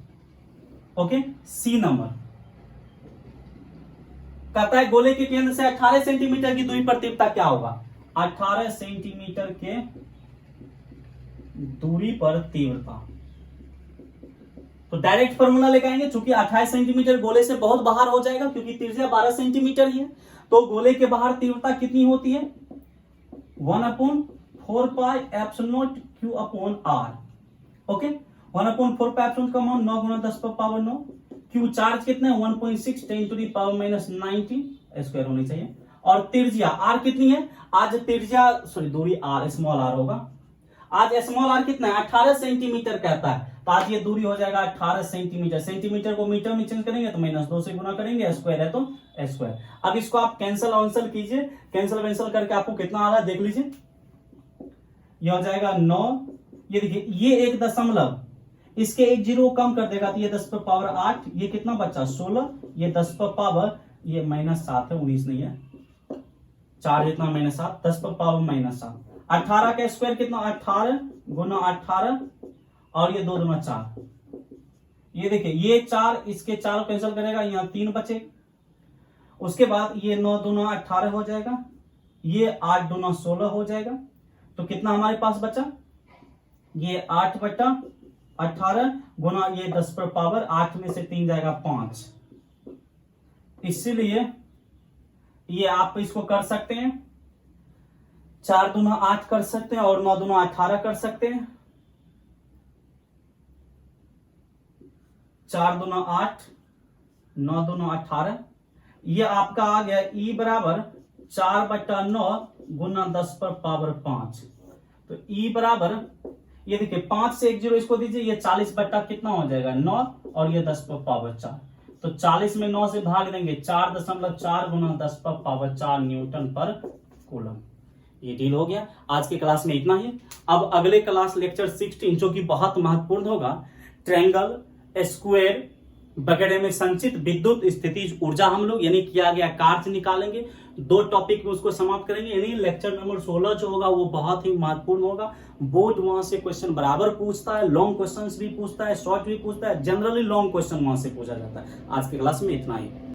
ओके, सी नंबर कहता है गोले के केंद्र से 18 सेंटीमीटर की दूरी पर तीव्रता क्या होगा। 18 सेंटीमीटर के दूरी पर तीव्रता, तो डायरेक्ट फॉर्मूला लेके आएंगे, चूंकि 28 सेंटीमीटर गोले से बहुत बाहर हो जाएगा क्योंकि त्रिज्या 12 सेंटीमीटर ही है, तो गोले के बाहर तीव्रता कितनी होती है 1/4 pi epsilon Q upon R. Okay, 1/4 pi epsilon का मान 9 गुना 10 पर पावर 9। क्यू चार्ज कितना है 1.6 10⁻90 स्क्वायर होनी चाहिए। और त्रिज्या आर कितनी है, आज त्रिज्या दूरी आर स्मॉल आर होगा, आज स्मॉल आर कितना है 18 सेंटीमीटर कहता है, तो आज ये दूरी हो जाएगा 18 सेंटीमीटर। सेंटीमीटर को मीटर में चेंज करेंगे तो -2 से गुना करेंगे, स्क्वायर है तो स्क्वायर। अब इसको आप कैंसल आंसर कीजिए, कैंसल करके आपको कितना आ रहा है देख लीजिए, ये हो जाएगा 9, ये देखिए ये 1 दशमलव, इसके 1 0 कम कर देगा तो ये 10 पर पावर 8, ये कितना बचा 16, ये 10 पर पावर ये -7 है 19 नहीं है, 4 जितना -7 10 पर पावर -7। 18 का स्क्वायर कितना 18 गुना 18 और ये 2 गुना 4, ये देखिए ये 4 इसके 4 कैंसिल करेगा, यहाँ 3 बचे। उसके बाद ये 9 दूना 18 हो जाएगा, ये 8 दूना 16 हो जाएगा, तो कितना हमारे पास बचा ये 8/18 गुना ये 10 पर पावर 8 में से 3 जाएगा 5। इसीलिए ये आप इसको कर सकते हैं 4 दूना 8 कर सकते हैं और 9 दूना 18 कर सकते हैं, 4 दूना 8 9 दूना 18, ये आपका आ गया ई बराबर 4/9 गुना 10 पर पावर 5। तो ई बराबर ये देखिए 5 से 1 0 इसको दीजिए, ये 40 बट्टा कितना हो जाएगा 9 और ये 10 पर पावर 4, तो 40 में 9 से भाग देंगे 4.4 गुना 10 पर पावर 4 न्यूटन पर कूलम। ये डील हो गया। आज की क्लास में इतना ही। अब अगले क्लास लेक्चर 16 जो कि बहुत महत्वपूर्ण होगा, ट्रायंगल, स्क्वायर वगैरह में संचित विद्युत स्थितिज ऊर्जा हम लोग यानी किया गया कार्य निकालेंगे। 2 टॉपिक में उसको समाप्त करेंगे, यानी लेक्चर नंबर 16 जो होगा वो बहुत ही महत्वपूर्ण होगा। बोर्ड वहां से क्वेश्चन बराबर पूछता है, लॉन्ग क्वेश्चंस भी पूछता है, शॉर्ट भी पूछता है, जनरली लॉन्ग क्वेश्चन वहां से पूछा जाता है। आज की क्लास में इतना ही।